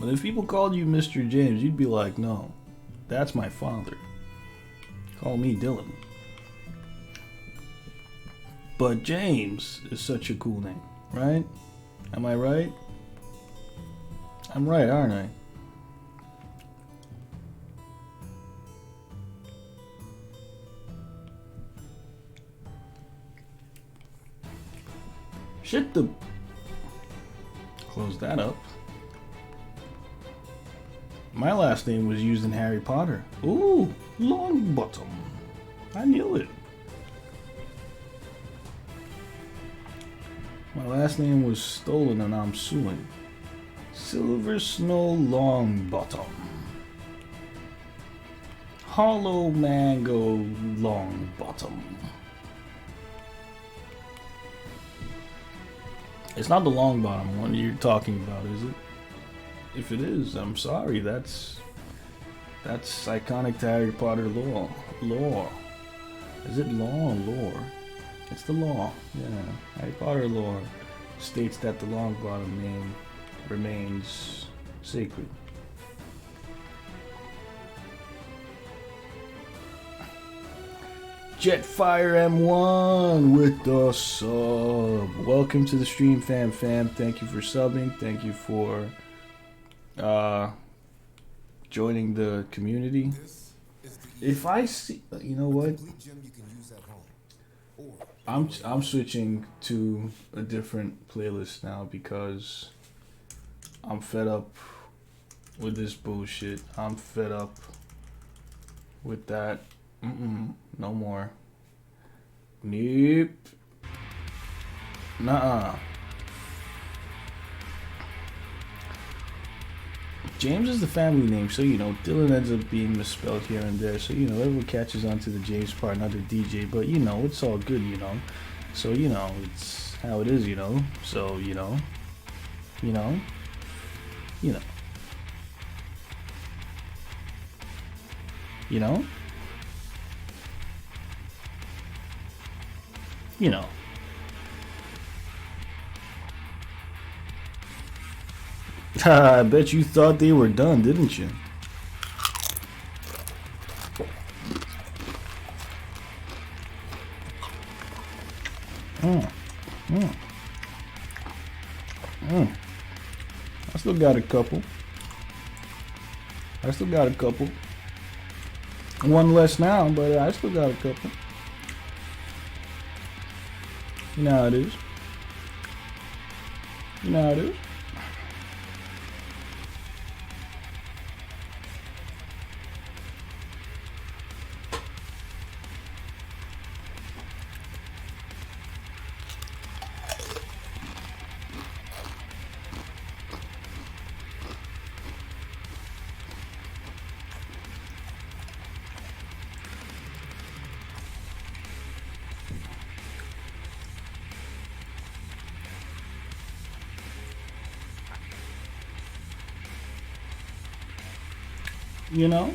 But if people called you Mr. James, you'd be like, no, that's my father. Call me Dylan. But James is such a cool name, right? Am I right? I'm right, aren't I? Shit the. Close that up. My last name was used in Harry Potter. Ooh, Longbottom. I knew it. My last name was stolen and I'm suing. Silver Snow Longbottom. Hollow Mango Longbottom. It's not the Longbottom one you're talking about, is it? If it is, I'm sorry. That's iconic to Harry Potter lore. Is it law or lore? It's the law. Yeah. Harry Potter lore states that the Longbottom name remains sacred. Jetfire M1 with the sub. Welcome to the stream, fam. Thank you for subbing. Thank you for joining the community. If I see, you know what? I'm switching to a different playlist now because I'm fed up with this bullshit. I'm fed up with that. No more. Nope. Nuh-uh. James is the family name, so you know, Dylan ends up being misspelled here and there, so you know, everyone catches on to the James part, not the DJ, but you know, it's all good, you know. So, you know, it's how it is, you know. So, you know. You know. You know. You know. You know. I bet you thought they were done, didn't you? I still got a couple. One less now, but I still got a couple. You know how it is. You know how it is. You know?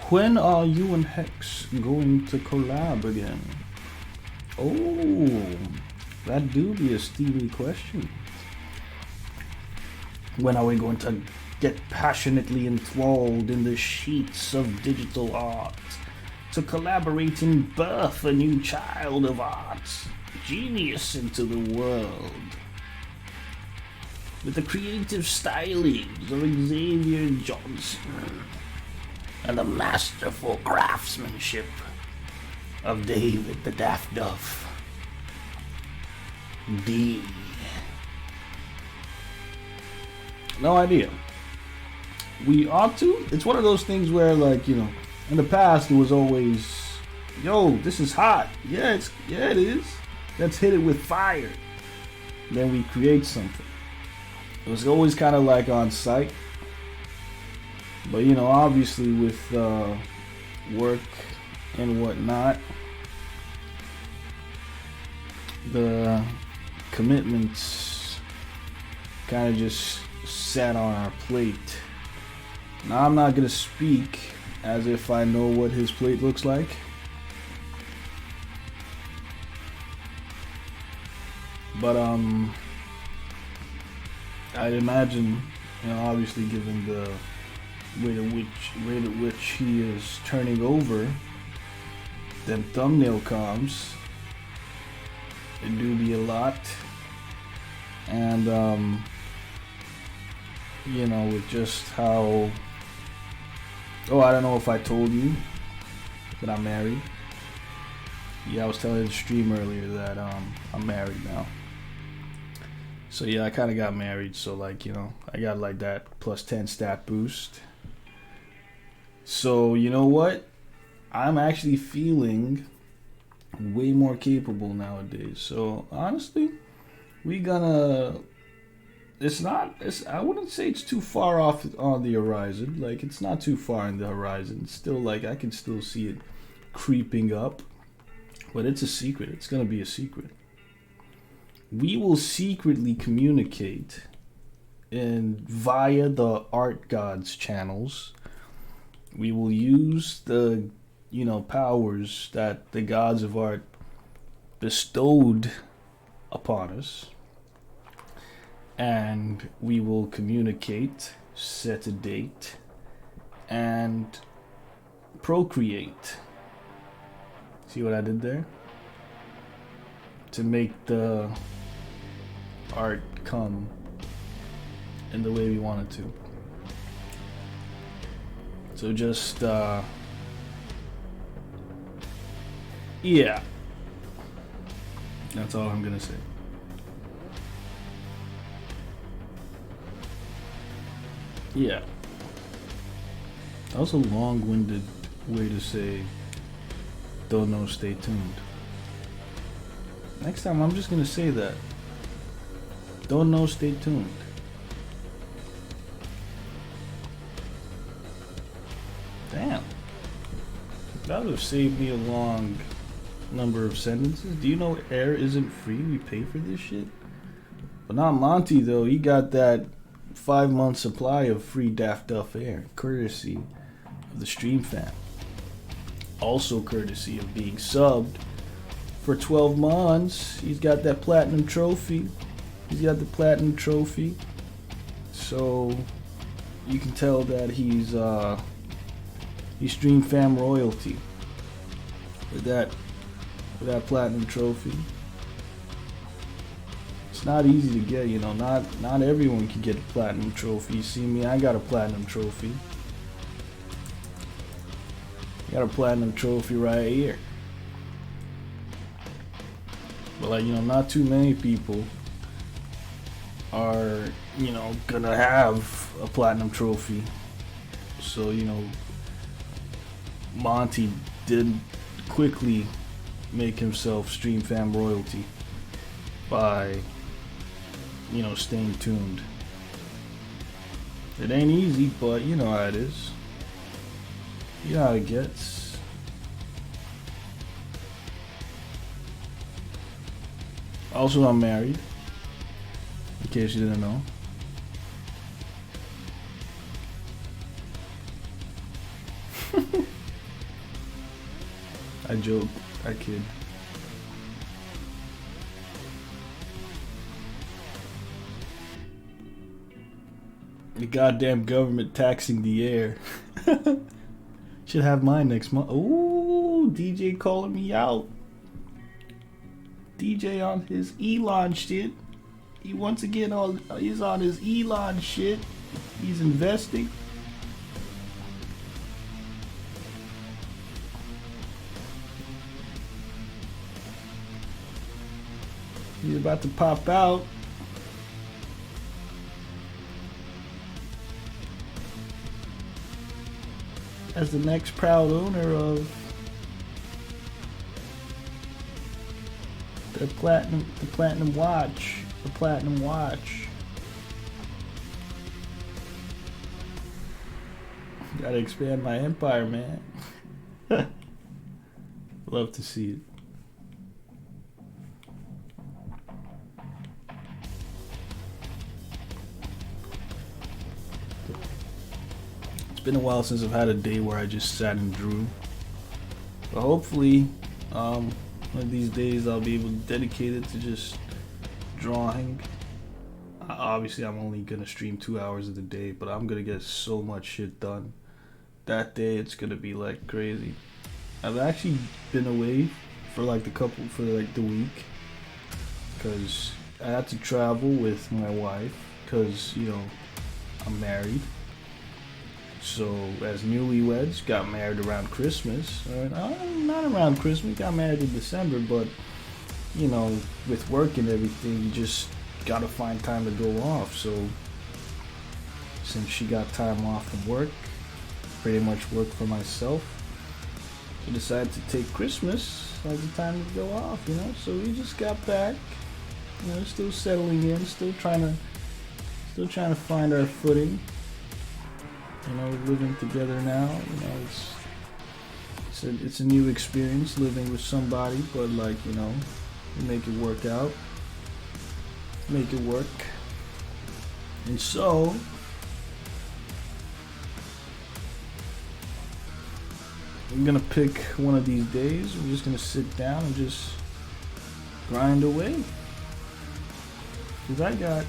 When are you and Hex going to collab again? Oh, that do be a steamy question. When are we going to get passionately enthralled in the sheets of digital art to collaborate and birth a new child of art, genius into the world? With the creative stylings of Xavier Johnson and the masterful craftsmanship of David the Daft Duff D. No idea. We ought to. It's one of those things where, like, you know, in the past it was always, yo, this is hot. Yeah, it is. Let's hit it with fire. Then we create something. It was always kind of like on site. But, you know, obviously with work and whatnot, the commitments kind of just sat on our plate. Now, I'm not going to speak as if I know what his plate looks like. But, I'd imagine You know, obviously given the rate at which he is turning over them thumbnail comms, it do be a lot. And you know, with just how, oh, I don't know if I told you that I'm married. Yeah, I was telling the stream earlier that I'm married now. So yeah, I kind of got married, so like, you know, I got like that plus 10 stat boost. So you know what? I'm actually feeling way more capable nowadays. So honestly, we gonna, I wouldn't say it's too far off on the horizon. Like, it's not too far in the horizon. It's still like, I can still see it creeping up. But it's a secret. It's gonna be a secret. We will secretly communicate via the art gods channels. We will use the, you know, powers that the gods of art bestowed upon us, and we will communicate, set a date, and procreate. See what I did there? To make the art come in the way we want it to. So just, yeah. That's all I'm gonna say. Yeah. That was a long-winded way to say, don't know, stay tuned. Next time I'm just gonna say that. Don't know, stay tuned. Damn. That would have saved me a long number of sentences. Do you know air isn't free? We pay for this shit. But not Monty though. He got that 5-month supply of free Daft Duff air, courtesy of the Stream Fam. Also courtesy of being subbed for 12 months. He's got that platinum trophy. He's got the platinum trophy. So you can tell that he's Stream Fam royalty with that platinum trophy. It's not easy to get, you know, not everyone can get a platinum trophy. You see me, I got a platinum trophy. Got a platinum trophy right here. But like, you know, not too many people are, you know, gonna have a platinum trophy. So, you know, Monty did quickly make himself Stream Fam royalty by, you know, staying tuned. It ain't easy, but you know how it is. You know how it gets. Also, I'm married, in case you didn't know. I joke, I kid. The goddamn government taxing the air. Should have mine next month. Ooh, DJ calling me out. DJ on his Elon shit. He once again he's on his Elon shit. He's investing. He's about to pop out. As the next proud owner of the platinum watch. Gotta expand my empire, man. Love to see it. It's been a while since I've had a day where I just sat and drew. But hopefully, one of these days I'll be able to dedicate it to just drawing. obviously I'm only gonna stream 2 hours of the day, but I'm gonna get so much shit done. That day it's gonna be like crazy. I've actually been away for like the week, because I had to travel with my wife, because I'm married. So as newlyweds, got married around Christmas. Not around Christmas, got married in December, but with work and everything, you just gotta find time to go off. So since she got time off from work, pretty much work for myself, I decided to take Christmas as a time to go off, So we just got back, still settling in, still trying to find our footing. Living together now. It's a new experience living with somebody, but we make it work out, make it work. And so I'm gonna pick one of these days. We're just gonna sit down and just grind away. Cause I got.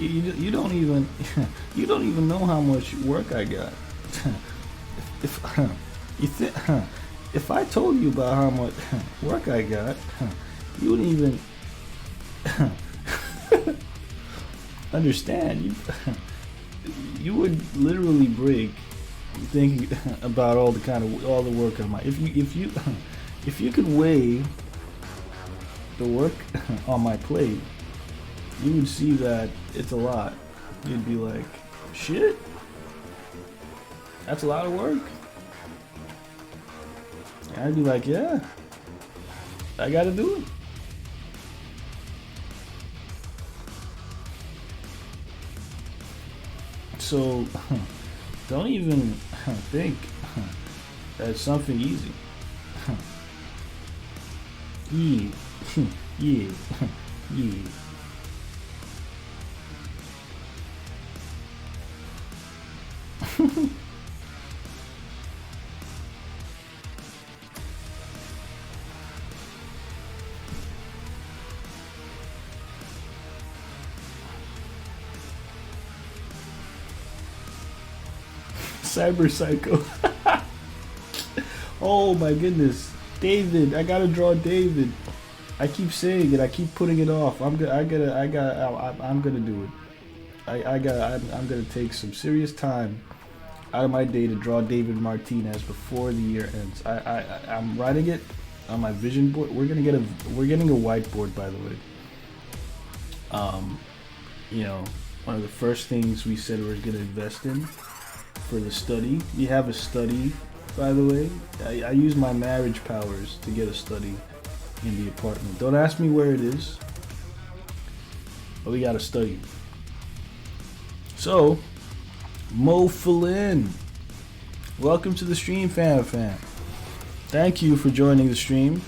You don't even know how much work I got. If I told you about how much work I got, you wouldn't even understand. You would literally break thinking about all the work on my. If you could weigh the work on my plate, you would see that it's a lot. You'd be like, shit, that's a lot of work. And I'd be like, yeah, I gotta do it. So don't even think that's something easy. Yeah. Cyber Psycho. Oh my goodness, David! I gotta draw David. I keep saying it. I keep putting it off. I'm gonna do it. I'm gonna take some serious time out of my day to draw David Martinez before the year ends. I'm writing it on my vision board. We're getting a whiteboard, by the way. One of the first things we said we were gonna invest in for the study. We have a study, by the way. I use my marriage powers to get a study in the apartment. Don't ask me where it is, but we got a study. So, Mo Flynn, welcome to the stream, fam. Thank you for joining the stream,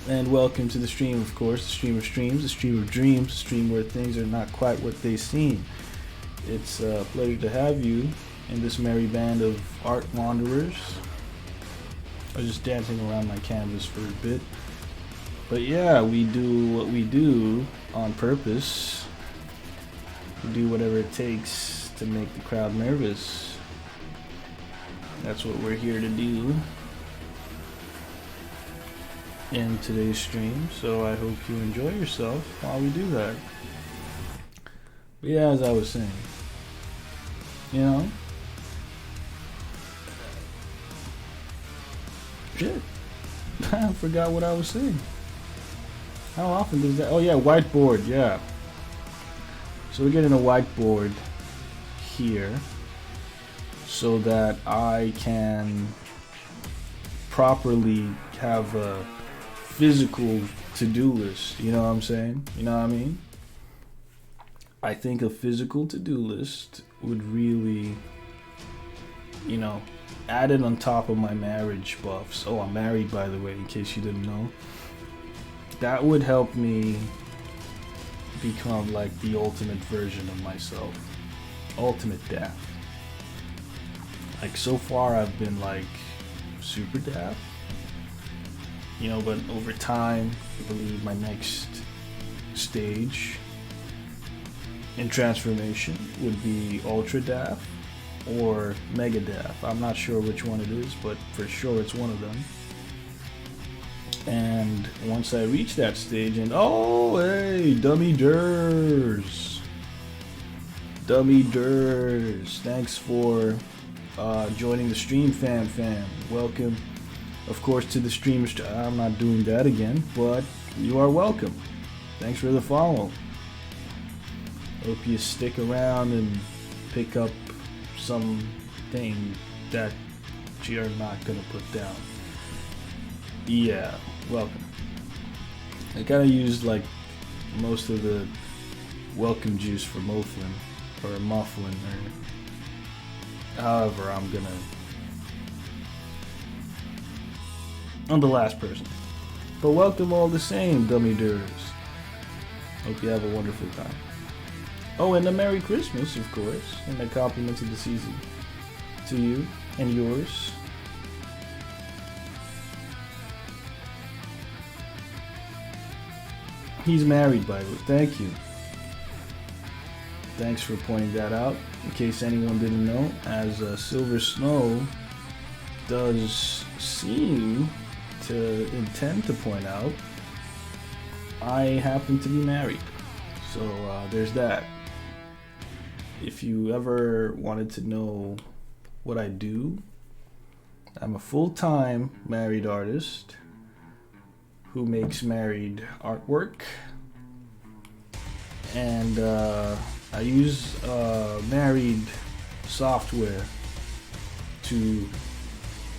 and welcome to the stream, of course, the stream of streams, the stream of dreams, the stream where things are not quite what they seem. It's a pleasure to have you in this merry band of art wanderers. I was just dancing around my canvas for a bit. But yeah, we do what we do on purpose. We do whatever it takes to make the crowd nervous. That's what we're here to do in today's stream. So I hope you enjoy yourself while we do that. But yeah, as I was saying, shit. I forgot what I was saying. How often does that? Oh yeah, whiteboard, yeah. So we're getting a whiteboard here so that I can properly have a physical to-do list. You know what I'm saying? You know what I mean? I think a physical to-do list would really, add it on top of my marriage buffs. Oh, I'm married, by the way, in case you didn't know. That would help me become like the ultimate version of myself. Ultimate daft. Like so far I've been like super daft. But over time, I believe my next stage in transformation would be Ultra Daff or Mega Daff. I'm not sure which one it is, but for sure it's one of them. And once I reach that stage, and oh, hey, Dummy Durs, thanks for joining the stream, fam. Welcome, of course, to the stream. I'm not doing that again, but you are welcome. Thanks for the follow. Hope you stick around and pick up something that you're not gonna put down. Yeah, welcome. I kind of used like most of the welcome juice for Mufflin, or however I'm the last person. But welcome all the same, Dummy Durs. Hope you have a wonderful time. Oh, and a Merry Christmas, of course, and a compliment of the season to you and yours. He's married, by the way. Thank you. Thanks for pointing that out. In case anyone didn't know, as Silver Snow does seem to intend to point out, I happen to be married. So there's that. If you ever wanted to know what I do, I'm a full-time married artist who makes married artwork, and I use married software to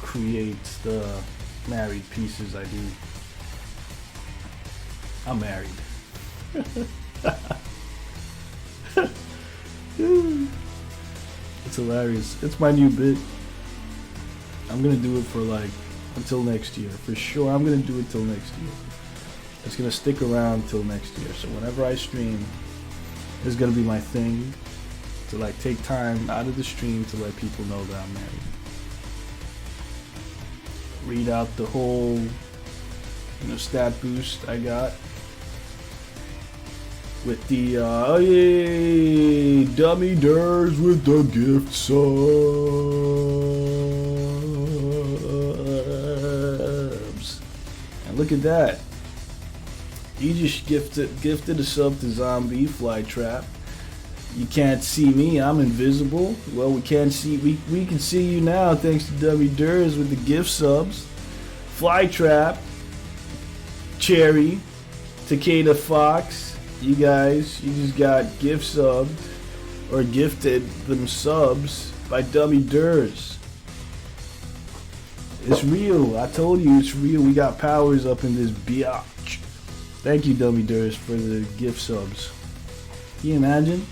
create the married pieces I do. I'm married. It's hilarious. It's my new bit. I'm gonna do it for like until next year. For sure, I'm gonna do it till next year. It's gonna stick around till next year. So whenever I stream, it's gonna be my thing to like take time out of the stream to let people know that I'm married. Read out the whole, stat boost I got with the oh yay, Dummy Durs with the gift subs. And look at that. You just gifted a sub to Zombie Flytrap. You can't see me, I'm invisible. Well, we can see you now thanks to Dummy Durs with the gift subs. Flytrap, Cherry, Takeda Fox, you guys, you just got gift subbed or gifted them subs by Dummy Durs. It's real. I told you it's real. We got powers up in this biatch. Thank you, Dummy Durs, for the gift subs. Can you imagine?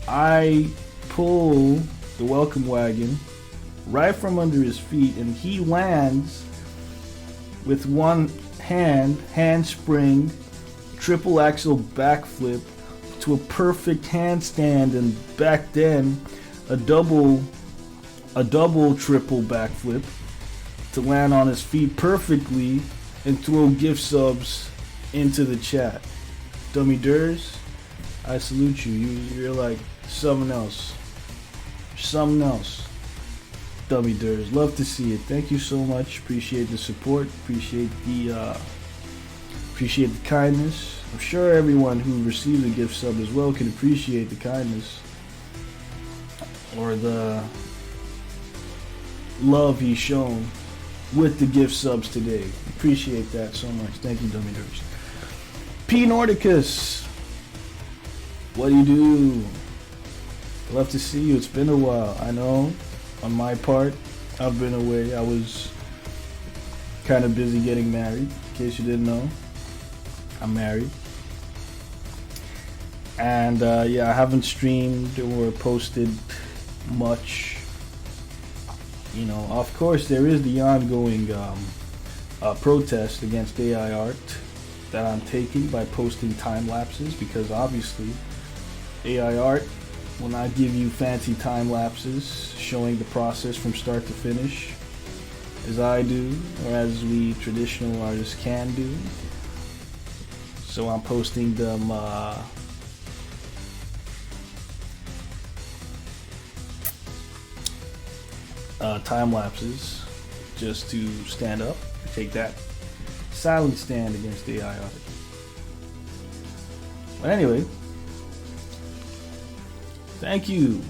I pull the welcome wagon right from under his feet, and he lands with one handspring, triple axel backflip to a perfect handstand, and back then a double triple backflip to land on his feet perfectly and throw gift subs into the chat. Dummy Durs, I salute you. You're like something else. Dummy Durs, love to see it. Thank you so much. Appreciate the support. Appreciate the kindness. I'm sure everyone who received a gift sub as well can appreciate the kindness or the love he's shown with the gift subs today. Appreciate that so much. Thank you, Dummy Durs. P Nordicus, what do you do? Love to see you. It's been a while. I know on my part, I've been away. I was kind of busy getting married. In case you didn't know, I'm married. And I haven't streamed or posted much. Of course, there is the ongoing protest against AI art that I'm taking by posting time lapses, because obviously AI art will not give you fancy time lapses showing the process from start to finish. as I do, or as we traditional artists can do. So I'm posting them time lapses just to stand up, take that silent stand against AI art. But anyway, thank you,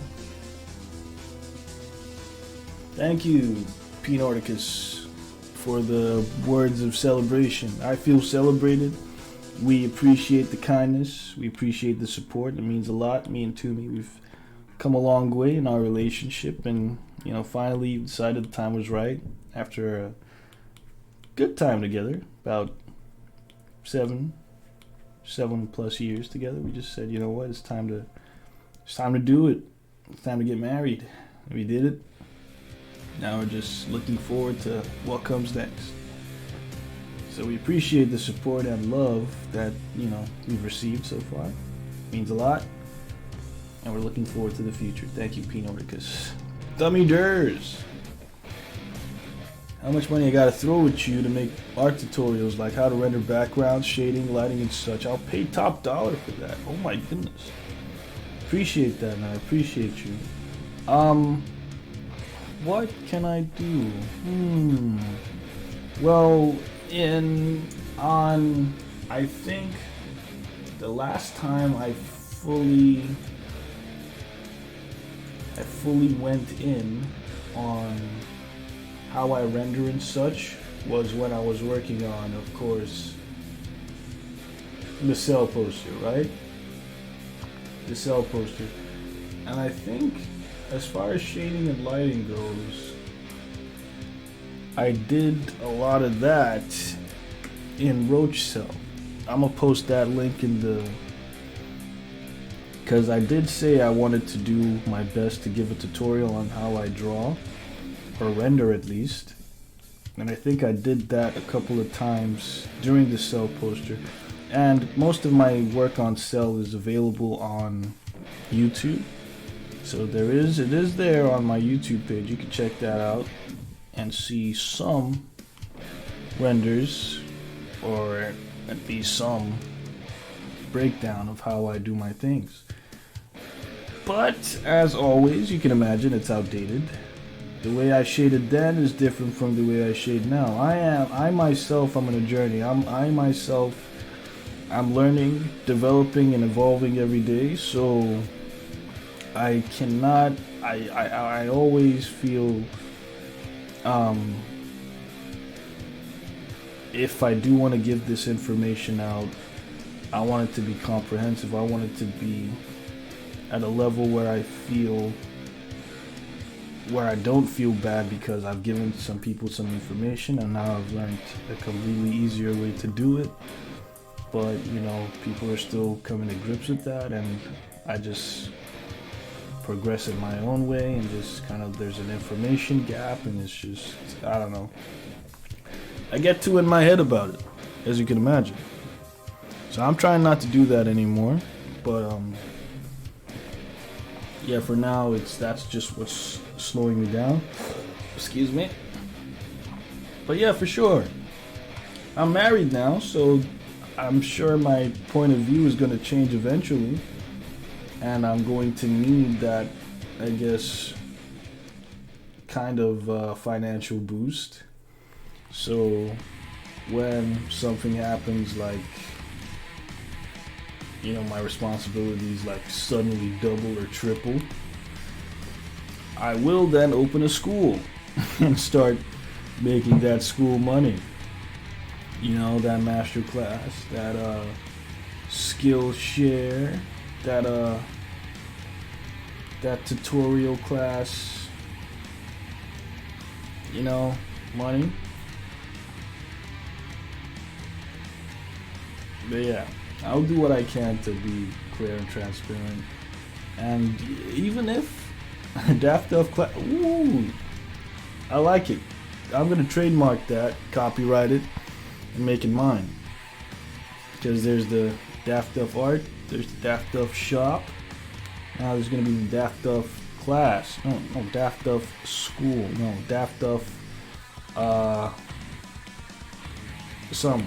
P. Nordicus, for the words of celebration. I feel celebrated. We appreciate the kindness. We appreciate the support. It means a lot. Me and Toomey, we've come a long way in our relationship, and finally decided the time was right after a good time together, about 7+ years together. We just said, you know what, it's time to do it. It's time to get married. We did it. Now we're just looking forward to what comes next. So we appreciate the support and love that we've received so far. It means a lot, and we're looking forward to the future. Thank you, P. Nordicus. Dummy Durs. How much money I gotta throw at you to make art tutorials like how to render backgrounds, shading, lighting, and such? I'll pay top dollar for that. Oh my goodness. Appreciate that, man. I appreciate you. What can I do? Well, I think the last time I fully went in on how I render and such was when I was working on, of course, the cell poster, right? The cell poster. And I think as far as shading and lighting goes, I did a lot of that in Roach Cell. I'm gonna post that link in the, because I did say I wanted to do my best to give a tutorial on how I draw, or render at least. And I think I did that a couple of times during the Cell poster. And most of my work on Cell is available on YouTube. So it is there on my YouTube page. You can check that out and see some renders, or at least some breakdown of how I do my things. But as always, you can imagine it's outdated. The way I shaded then is different from the way I shade now. I myself, I'm on a journey. I'm learning, developing, and evolving every day. So I cannot. I always feel if I do want to give this information out, I want it to be comprehensive. I want it to be at a level where I don't feel bad because I've given some people some information, and now I've learned a completely easier way to do it. But people are still coming to grips with that, and I just progress in my own way, and just kind of, there's an information gap, and it's just, I don't know, I get too in my head about it, as you can imagine. So I'm trying not to do that anymore, but yeah, for now that's just what's slowing me down. Excuse me. But yeah, for sure, I'm married now, so I'm sure my point of view is going to change eventually, and I'm going to need that, I guess, kind of financial boost. So when something happens, like my responsibilities like suddenly double or triple, I will then open a school and start making that school money. That master class, that skill share, that tutorial class, money. But yeah, I'll do what I can to be clear and transparent. And even if Daft Duff class, ooh, I like it. I'm gonna trademark that, copyright it, and make it mine. Because there's the Daft Duff art, there's the Daft Duff shop. Now there's gonna be the Daft Duff class. No, Daft Duff school. No, Daft Duff Some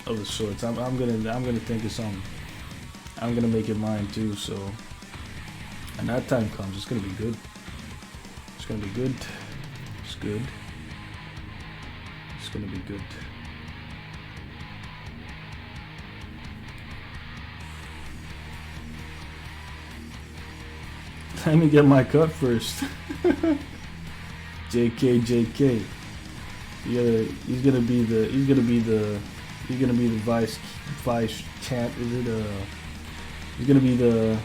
of the sorts. I'm gonna think of some. I'm gonna make it mine too. So, and that time comes, it's gonna be good. It's gonna be good. It's good. It's gonna be good. Let me get my cut first. JK. He's gonna be the vice champ. He's gonna be the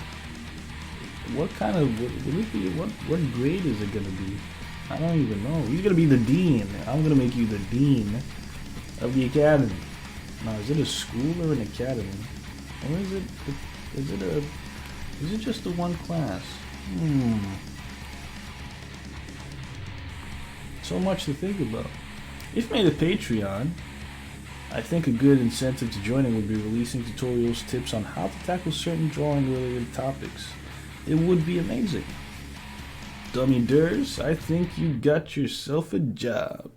what grade is it gonna be? I don't even know. He's gonna be the dean. I'm gonna make you the dean of the academy. Now, is it a school or an academy? Or is it just the one class? So much to think about. If made a Patreon, I think a good incentive to joining would be releasing tutorials, tips on how to tackle certain drawing related topics. It would be amazing. Dummy Durs, I think you got yourself a job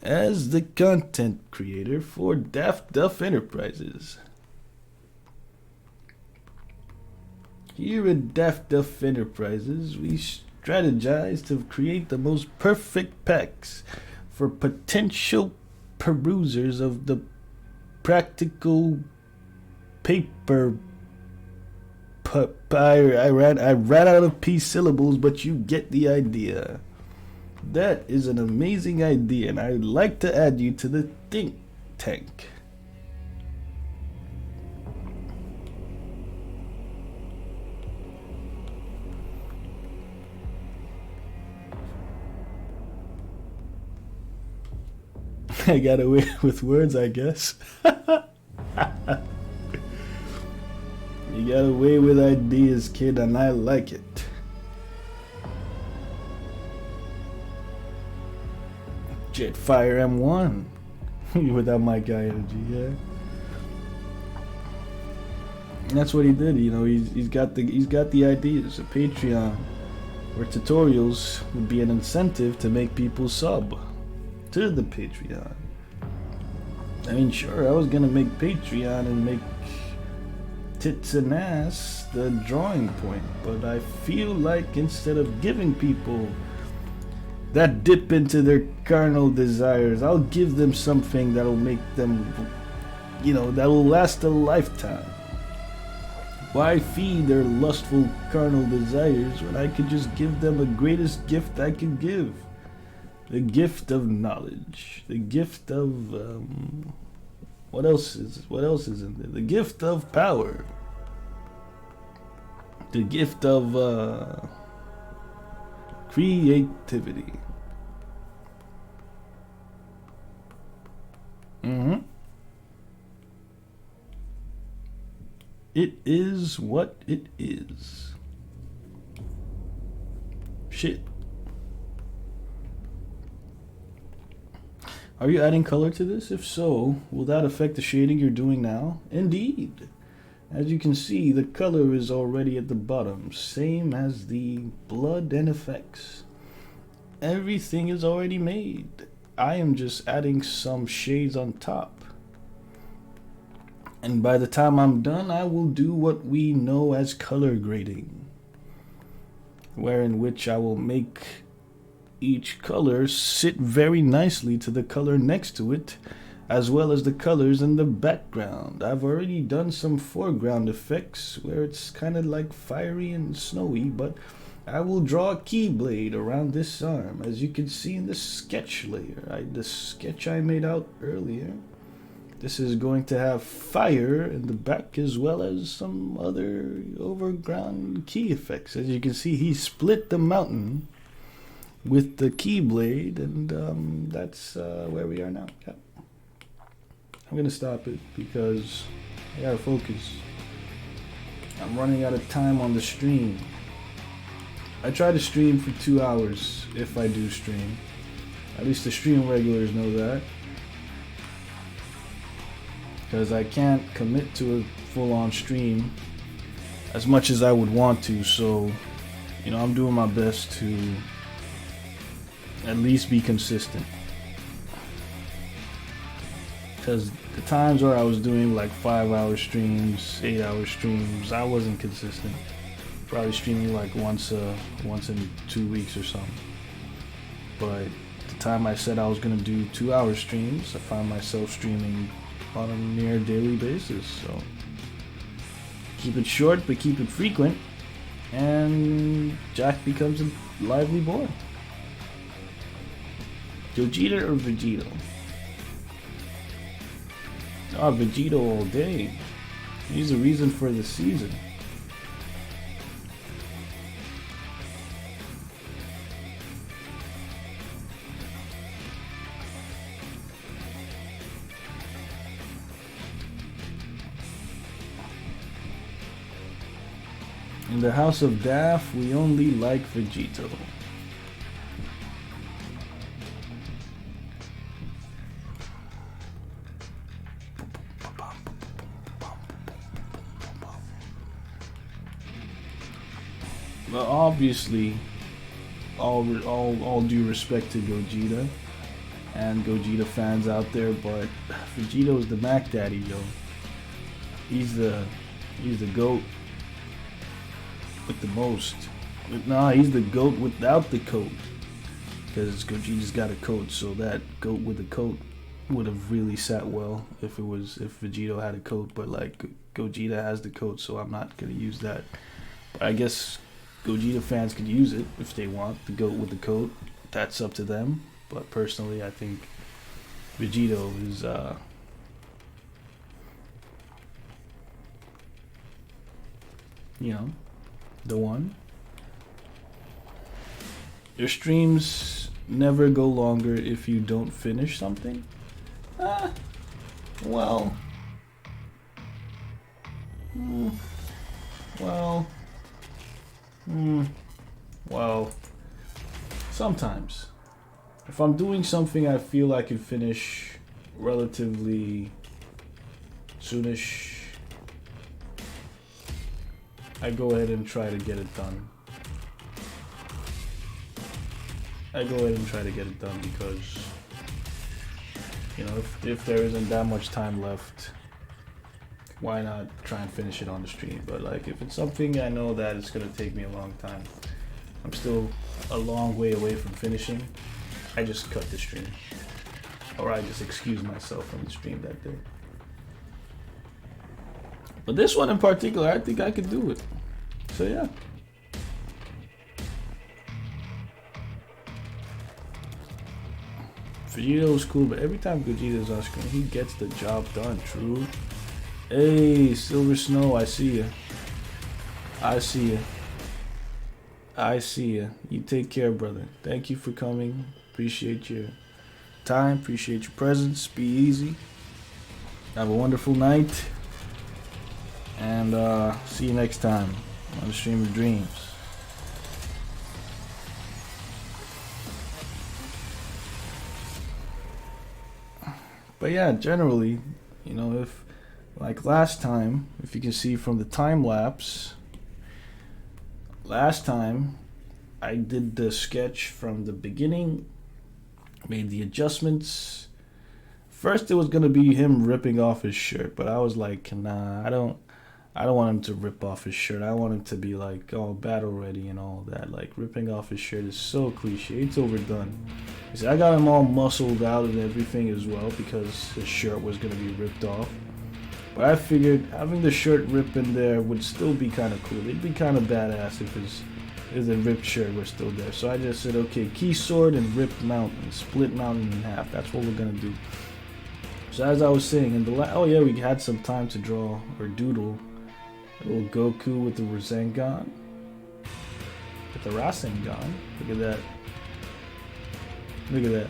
as the content creator for Daft Duff Enterprises. Here at Daft Duff Enterprises, we strategize to create the most perfect packs for potential perusers of the practical paper. I ran out of P syllables, but you get the idea. That is an amazing idea, and I'd like to add you to the think tank. I got away with words, I guess. You got away with ideas, kid, and I like it. Jetfire M1 with that my guy energy, yeah. And that's what he did. You know, he's got the ideas. A Patreon where tutorials would be an incentive to make people sub to the Patreon. I mean, sure, I was gonna make Patreon and make tits and ass the drawing point, but I feel like instead of giving people that dip into their carnal desires, I'll give them something that'll make them, that'll last a lifetime. Why feed their lustful carnal desires when I could just give them the greatest gift I can give? The gift of knowledge. The gift of what else is in there? The gift of power. The gift of creativity. It is what it is. Shit. Are you adding color to this? If so, will that affect the shading you're doing now? Indeed. As you can see, the color is already at the bottom, same as the blood and effects. Everything is already made. I am just adding some shades on top. And by the time I'm done, I will do what we know as color grading, wherein which I will make each color sit very nicely to the color next to it, as well as the colors in the background. I've already done some foreground effects where it's kind of like fiery and snowy, but I will draw a keyblade around this arm, as you can see in the sketch layer. The sketch I made out earlier. This is going to have fire in the back as well as some other overground key effects. As you can see, he split the mountain with the keyblade, and that's where we are now. Yep. I'm gonna stop it because I gotta focus. I'm running out of time on the stream. I try to stream for 2 hours if I do stream. At least the stream regulars know that. Because I can't commit to a full-on stream as much as I would want to, so I'm doing my best to at least be consistent. Because the times where I was doing like 5-hour streams, 8-hour streams, I wasn't consistent. Probably streaming like once in 2 weeks or something. But the time I said I was gonna do 2-hour streams, I found myself streaming on a near daily basis. So keep it short, but keep it frequent, and Jack becomes a lively boy. Gogeta or Vegetto? Vegetto all day. He's the reason for the season. In the House of Daff, we only like Vegetto. Well, obviously, all due respect to Gogeta and Gogeta fans out there, but Vegetto's the Mac Daddy, yo. He's the GOAT with the most. He's the GOAT without the coat. Because Gogeta's got a coat, so that GOAT with a coat would have really sat well if Vegetto had a coat, but like Gogeta has the coat, so I'm not gonna use that. But I guess Gogeta fans could use it if they want, the GOAT with the coat. That's up to them. But personally, I think Vegetto is the one. Your streams never go longer if you don't finish something? Well, sometimes. If I'm doing something I feel I can finish relatively soonish, I go ahead and try to get it done. Because, if there isn't that much time left, why not try and finish it on the stream? But like, if it's something I know that it's gonna take me a long time, I'm still a long way away from finishing, I just cut the stream. Or I just excuse myself from the stream that day. But this one in particular, I think I could do it. So yeah. Vegetto's cool, but every time Gogeta's on screen, he gets the job done. True. Hey, Silver Snow, I see ya. You take care, brother. Thank you for coming. Appreciate your time. Appreciate your presence. Be easy. Have a wonderful night. And see you next time on the Stream of Dreams. But yeah, generally, if like last time, if you can see from the time lapse, last time I did the sketch from the beginning, made the adjustments. First it was gonna be him ripping off his shirt, but I was like, nah, I don't want him to rip off his shirt. I want him to be like all battle ready and all that. Like, ripping off his shirt is so cliche. It's overdone. You see, I got him all muscled out and everything as well because his shirt was gonna be ripped off. But I figured having the shirt ripped in there would still be kind of cool. It'd be kind of badass if the ripped shirt was still there. So I just said, okay, key sword and ripped mountain, split mountain in half. That's what we're gonna do. So as I was saying, we had some time to draw or doodle a little Goku with the Rasengan. With the Rasengan. Look at that. Look at that.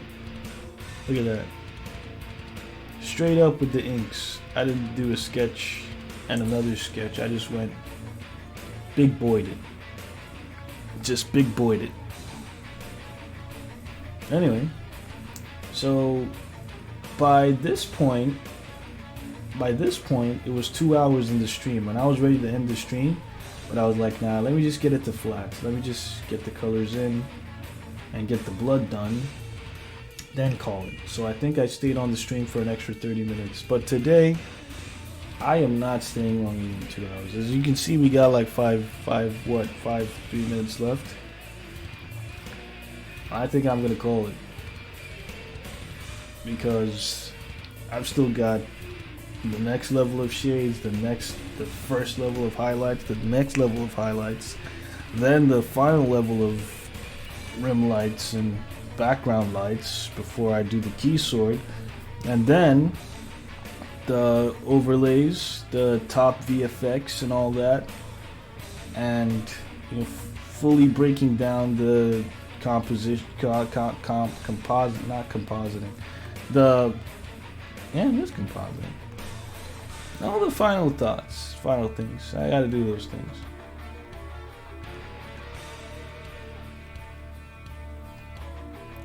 Look at that. Straight up with the inks. I didn't do a sketch and another sketch. I just went big boyed it. Just big boyed it. Anyway, so by this point, it was 2 hours in the stream, and I was ready to end the stream, but I was like, nah, let me just get it to flat. Let me just get the colors in, and get the blood done, then call it. So I think I stayed on the stream for an extra 30 minutes. But today, I am not staying longer than 2 hours. As you can see, we got like 3 minutes left. I think I'm gonna call it, because I've still got the next level of shades, the first level of highlights, the next level of highlights, then the final level of rim lights and background lights before I do the key sword, and then the overlays, the top VFX and all that, and fully breaking down the composition, composite, not compositing, it is compositing. All the final thoughts, final things. I gotta do those things.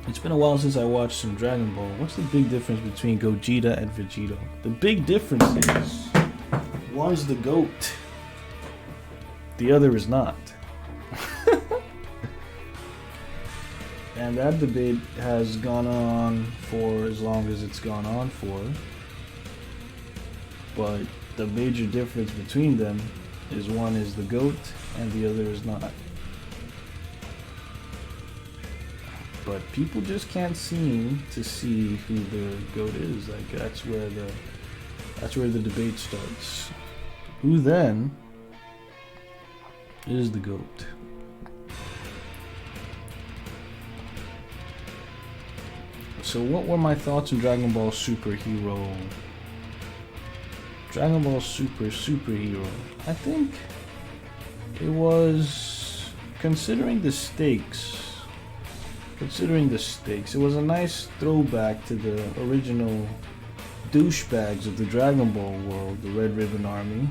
It's been a while since I watched some Dragon Ball. What's the big difference between Gogeta and Vegetto? The big difference is one's the GOAT, the other is not. And that debate has gone on for as long as it's gone on for. But the major difference between them is one is the GOAT and the other is not. But people just can't seem to see who the GOAT is. Like that's where the debate starts. Who then is the GOAT? So what were my thoughts on Dragon Ball Superhero? Dragon Ball Superhero. I think it was, considering the stakes, it was a nice throwback to the original douchebags of the Dragon Ball world, the Red Ribbon Army.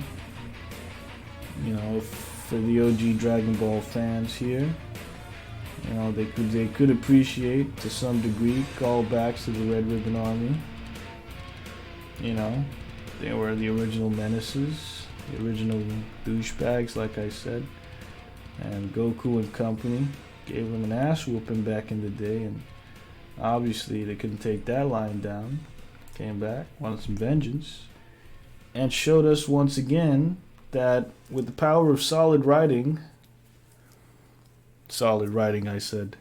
For the OG Dragon Ball fans here, they could appreciate to some degree callbacks to the Red Ribbon Army. They were the original menaces, the original douchebags, like I said. And Goku and company gave them an ass whooping back in the day, and obviously they couldn't take that line down. Came back, wanted some vengeance, and showed us once again that with the power of solid writing, I said,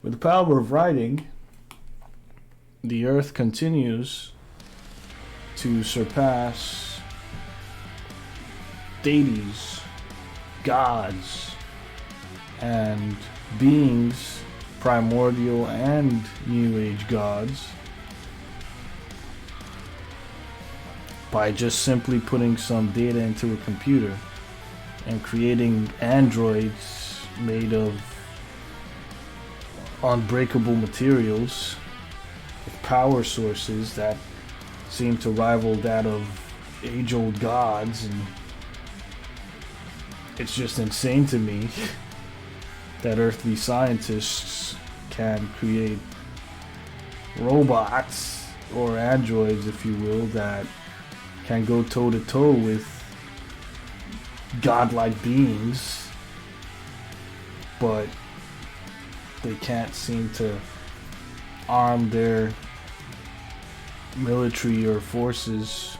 with the power of writing, the Earth continues to surpass deities, gods, and beings, primordial and New Age gods, by just simply putting some data into a computer and creating androids made of unbreakable materials with power sources that seem to rival that of age-old gods. And it's just insane to me that earthly scientists can create robots, or androids if you will, that can go toe-to-toe with godlike beings, but they can't seem to arm their military or forces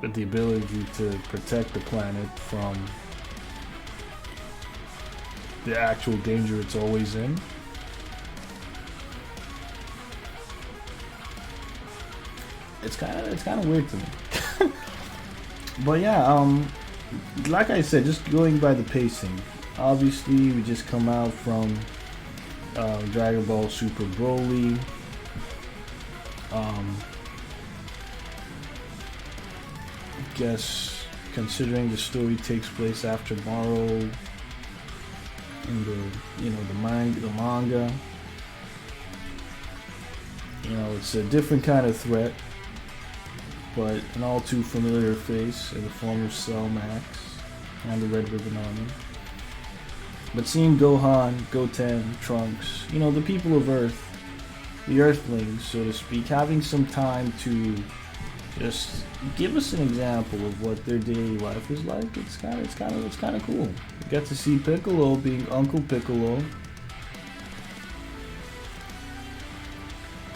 with the ability to protect the planet from the actual danger it's always in. It's kind of weird to me. But yeah, like I said, just going by the pacing. Obviously, we just come out from Dragon Ball Super Broly. I guess considering the story takes place after Morrow in the manga, it's a different kind of threat, but an all too familiar face in the form of Cell Max and the Red Ribbon Army. But seeing Gohan, Goten, Trunks, the people of Earth, the Earthlings, so to speak, having some time to just give us an example of what their daily life is like, it's kind of cool. You get to see Piccolo being Uncle Piccolo,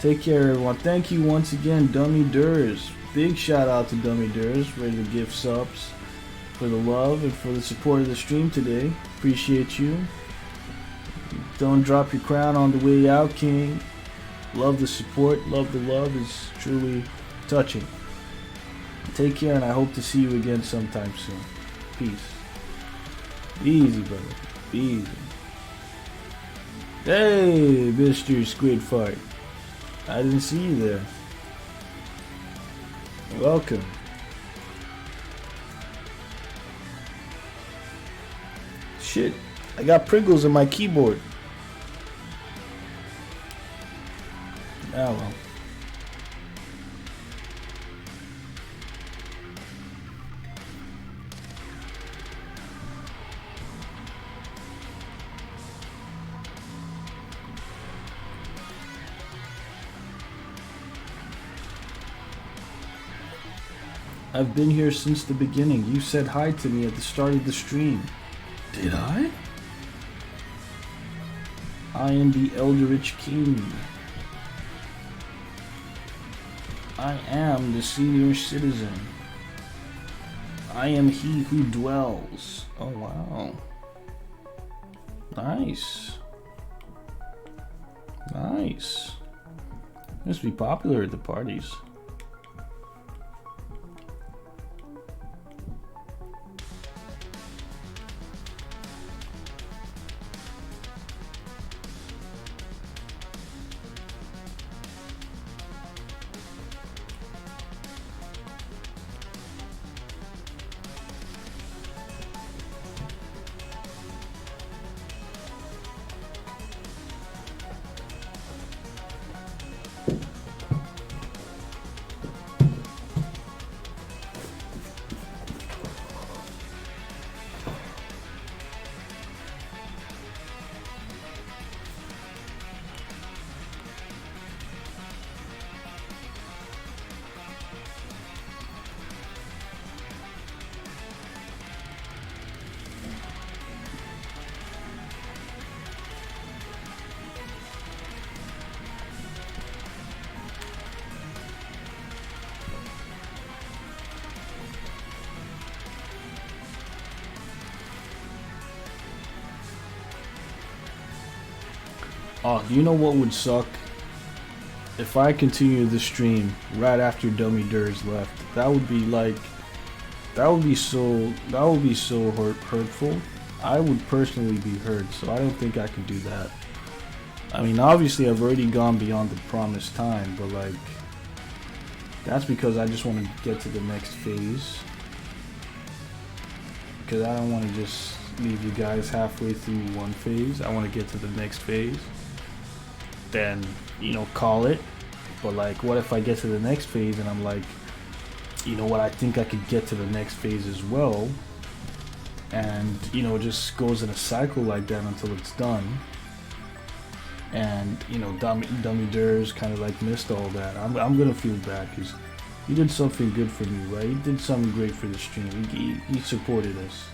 Take care, everyone. Thank you once again, Dummy Durs. Big shout out to Dummy Durs for the gift subs, for the love, and for the support of the stream today. Appreciate you. Don't drop your crown on the way out, King. Love the support, love the love is truly touching. Take care, and I hope to see you again sometime soon. Peace. Easy, brother. Easy. Hey, Mr. Squid Fart. I didn't see you there. Welcome. Shit, I got Pringles in my keyboard. Oh well. I've been here since the beginning. You said hi to me at the start of the stream. Did I? I am the Eldritch King. I am the senior citizen. I am he who dwells. Oh wow. Nice. Nice. Must be popular at the parties. Oh, do you know what would suck? If I continue the stream right after Dummy Durs left, that would be like, that would be so hurtful. I would personally be hurt, so I don't think I could do that. I mean, obviously I've already gone beyond the promised time, but like, that's because I just want to get to the next phase. Because I don't want to just leave you guys halfway through one phase. I want to get to the next phase. Then, you know, call it. But like, what if I get to the next phase and I'm like, you know what, I think I could get to the next phase as well. And, you know, it just goes in a cycle like that until it's done. And, you know, Dummy Durs kind of like missed all that. I'm gonna feel bad because he did something good for me, right? He did something great for the stream. He supported us.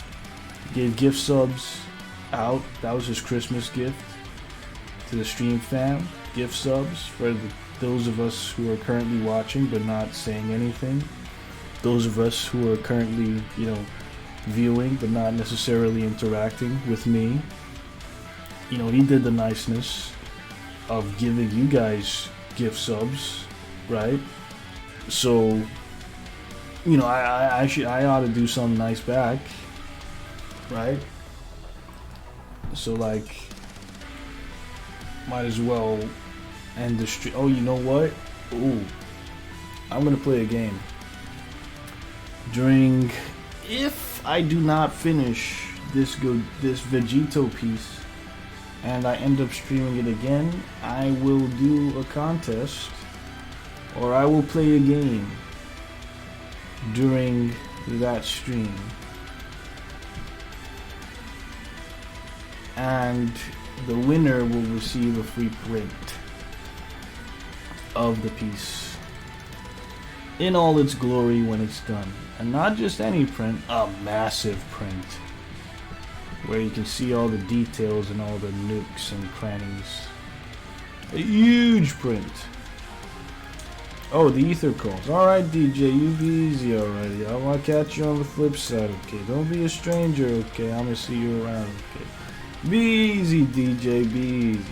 He gave gift subs out. That was his Christmas gift to the stream fam. Gift subs for those of us who are currently watching but not saying anything. Those of us who are currently, you know, viewing but not necessarily interacting with me. You know, he did the niceness of giving you guys gift subs, right? So, you know, I ought to do something nice back, right? So like, might as well end the stream. Oh, you know what? Ooh, I'm gonna play a game. If I do not finish this Vegetto piece and I end up streaming it again, I will do a contest or I will play a game during that stream. And the winner will receive a free print of the piece in all its glory when it's done. And not just any print, a massive print where you can see all the details and all the nooks and crannies. A huge print. Oh, the ether calls. Alright, DJ, you be easy already. I want to catch you on the flip side, okay? Don't be a stranger, okay? I'm gonna see you around, okay? Be easy, DJ, be easy.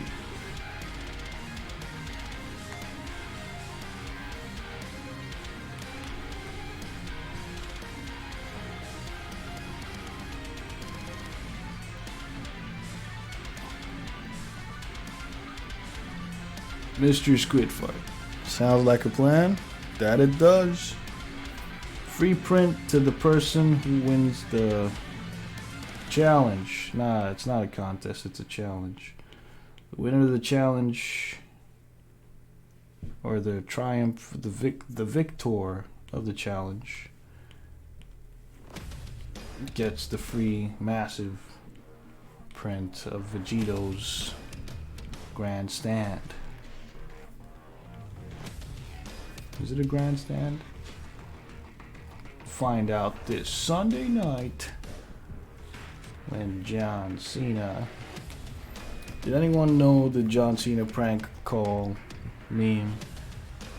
Mr. Squidfart. Sounds like a plan. That it does. Free print to the person who wins the challenge. Nah, it's not a contest, it's a challenge. The winner of the challenge, or the triumph, the victor of the challenge, gets the free massive print of Vegetto's grandstand. Is it a grandstand? Find out this Sunday night when John Cena. Did anyone know the John Cena prank call meme?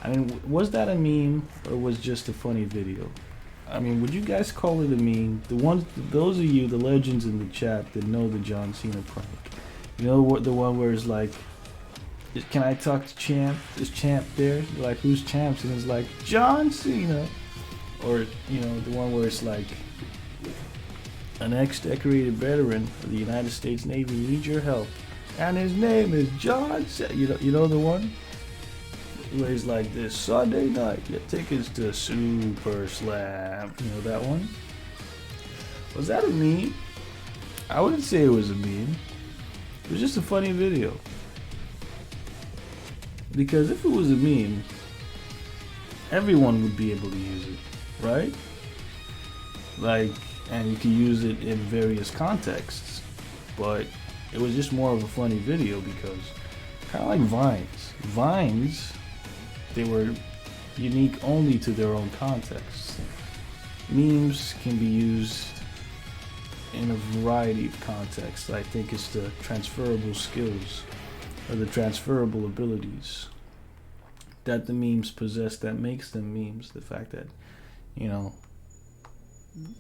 I mean, was that a meme or was just a funny video? I mean, would you guys call it a meme? Those of you, the legends in the chat that know the John Cena prank. You know what, the one where it's like, can I talk to Champ? Is Champ there? You're like, who's Champ? And it's like, John Cena. Or, you know, the one where it's like, an ex-decorated veteran of the United States Navy needs your help. And his name is John Cena. You know the one? Where he's like, this Sunday night, get tickets to Super Slam. You know that one? Was that a meme? I wouldn't say it was a meme. It was just a funny video. Because if it was a meme, everyone would be able to use it, right? Like, and you can use it in various contexts. But it was just more of a funny video because, kind of like Vines. Vines, they were unique only to their own context. Memes can be used in a variety of contexts. I think it's the transferable skills or the transferable abilities that the memes possess that makes them memes. The fact that, you know,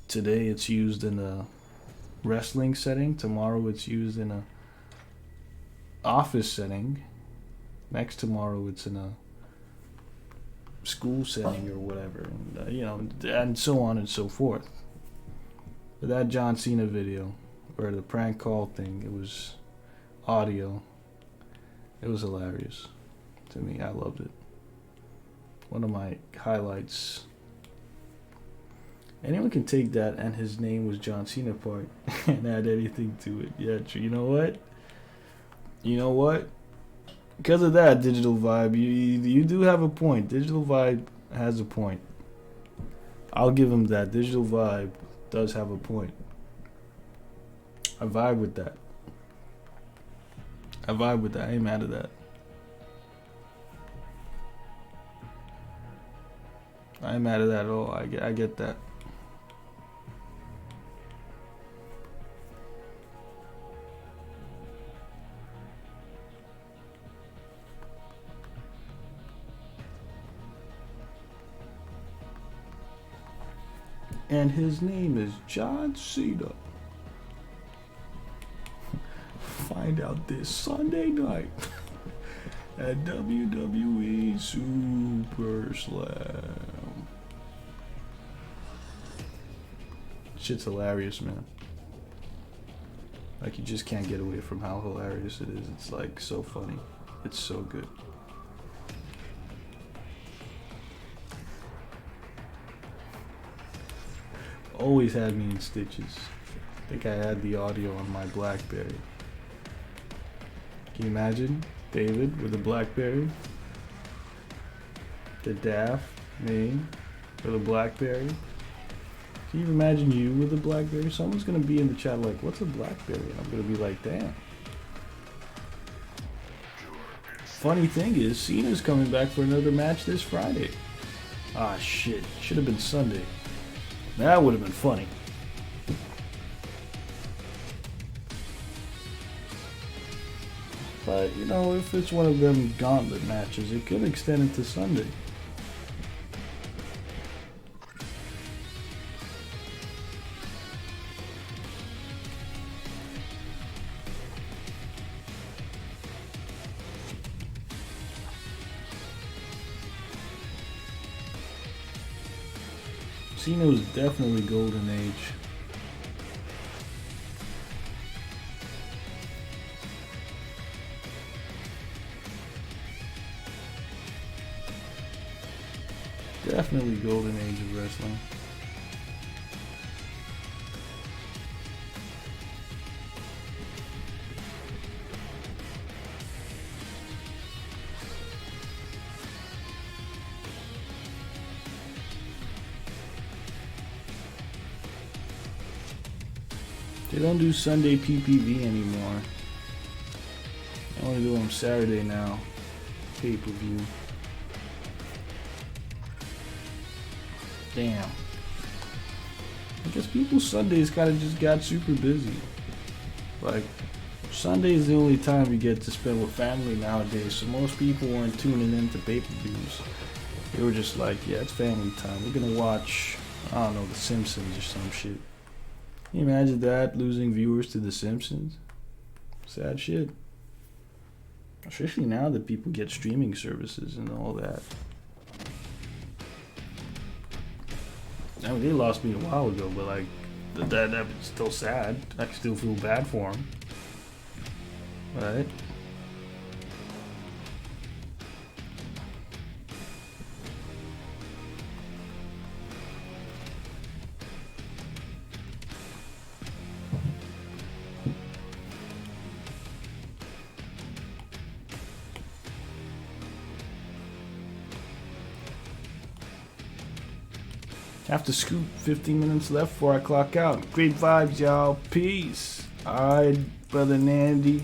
today it's used in a wrestling setting, tomorrow it's used in a office setting, next tomorrow it's in a school setting or whatever, and, you know, and so on and so forth. But that John Cena video, or the prank call thing, it was audio. It was hilarious to me. I loved it. One of my highlights. Anyone can take that and his name was John Cena part and add anything to it. Yeah, true. You know what? You know what? Because of that, Digital Vibe, you do have a point. Digital Vibe has a point. I'll give him that. Digital Vibe does have a point. I vibe with that. I vibe with that. I ain't mad at that. I ain't mad at that at all. I get that. And his name is John Cena. Find out this Sunday night at WWE Super Slam. Shit's hilarious, man. Like, you just can't get away from how hilarious it is. It's like so funny. It's so good. Always had me in stitches. I think I had the audio on my BlackBerry. Can you imagine David with a BlackBerry? The Daft name with a BlackBerry. Can you imagine you with a BlackBerry? Someone's gonna be in the chat like, "What's a BlackBerry?" And I'm gonna be like, "Damn." Funny thing is, Cena's coming back for another match this Friday. Ah, shit. Should have been Sunday. That would have been funny. But, you know, if it's one of them gauntlet matches, it could extend into Sunday. Casino's definitely golden age. Definitely golden age of wrestling. They don't do Sunday PPV anymore. They only do them Saturday now. Pay-per-view. Damn. I guess people's Sundays kind of just got super busy. Like, Sunday is the only time you get to spend with family nowadays, so most people weren't tuning into pay-per-views. They were just like, yeah, it's family time. We're gonna watch, I don't know, The Simpsons or some shit. Can you imagine that, losing viewers to The Simpsons? Sad shit. Especially now that people get streaming services and all that. I mean, they lost me a while ago, but like, that's still sad. I still feel bad for them. Right? Have to scoot. 15 minutes left before I clock out. Great vibes, y'all. Peace. Alright, brother Nandy.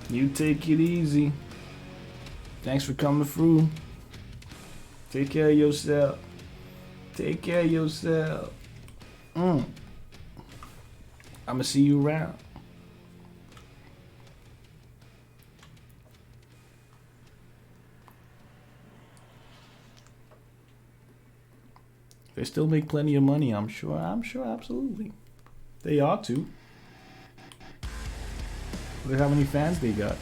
You take it easy. Thanks for coming through. Take care of yourself. Take care of yourself. I'ma see you around. They still make plenty of money, I'm sure. I'm sure, absolutely. They ought to. Look at how many fans they got.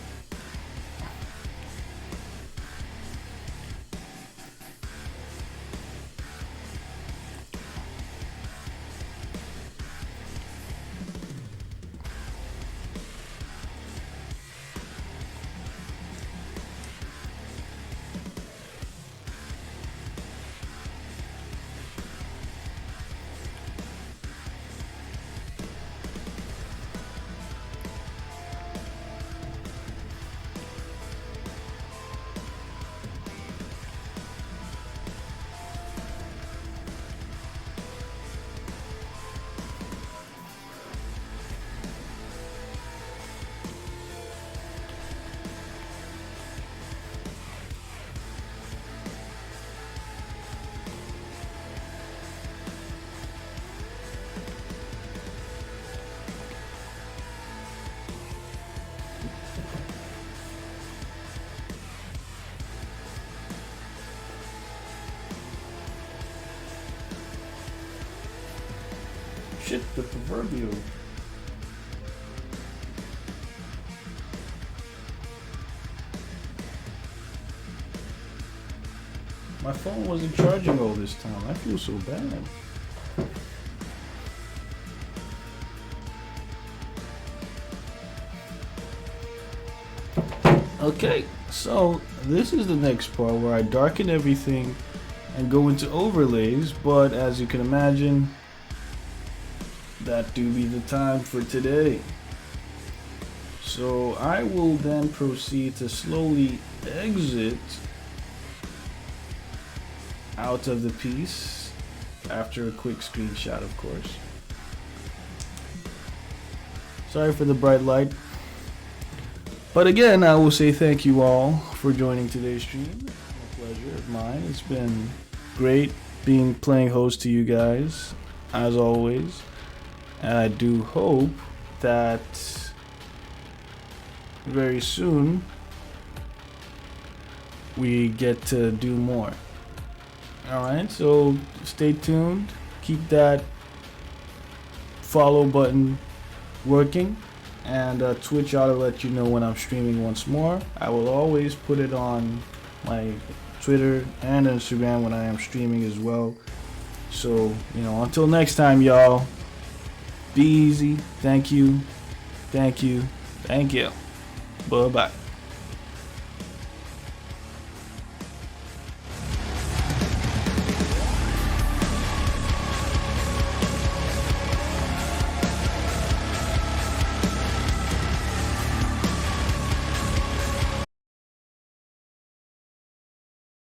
Shit, the proverbial. My phone wasn't charging all this time. I feel so bad. Okay, so this is the next part where I darken everything and go into overlays, but as you can imagine, that do be the time for today. So I will then proceed to slowly exit out of the piece after a quick screenshot, of course. Sorry for the bright light. But again, I will say thank you all for joining today's stream. It's a pleasure of mine. It's been great playing host to you guys, as always. And I do hope that very soon we get to do more. Alright, so stay tuned. Keep that follow button working. And Twitch ought to let you know when I'm streaming once more. I will always put it on my Twitter and Instagram when I am streaming as well. So, you know, until next time, y'all, be easy. Thank you. Thank you. Thank you. Bye-bye.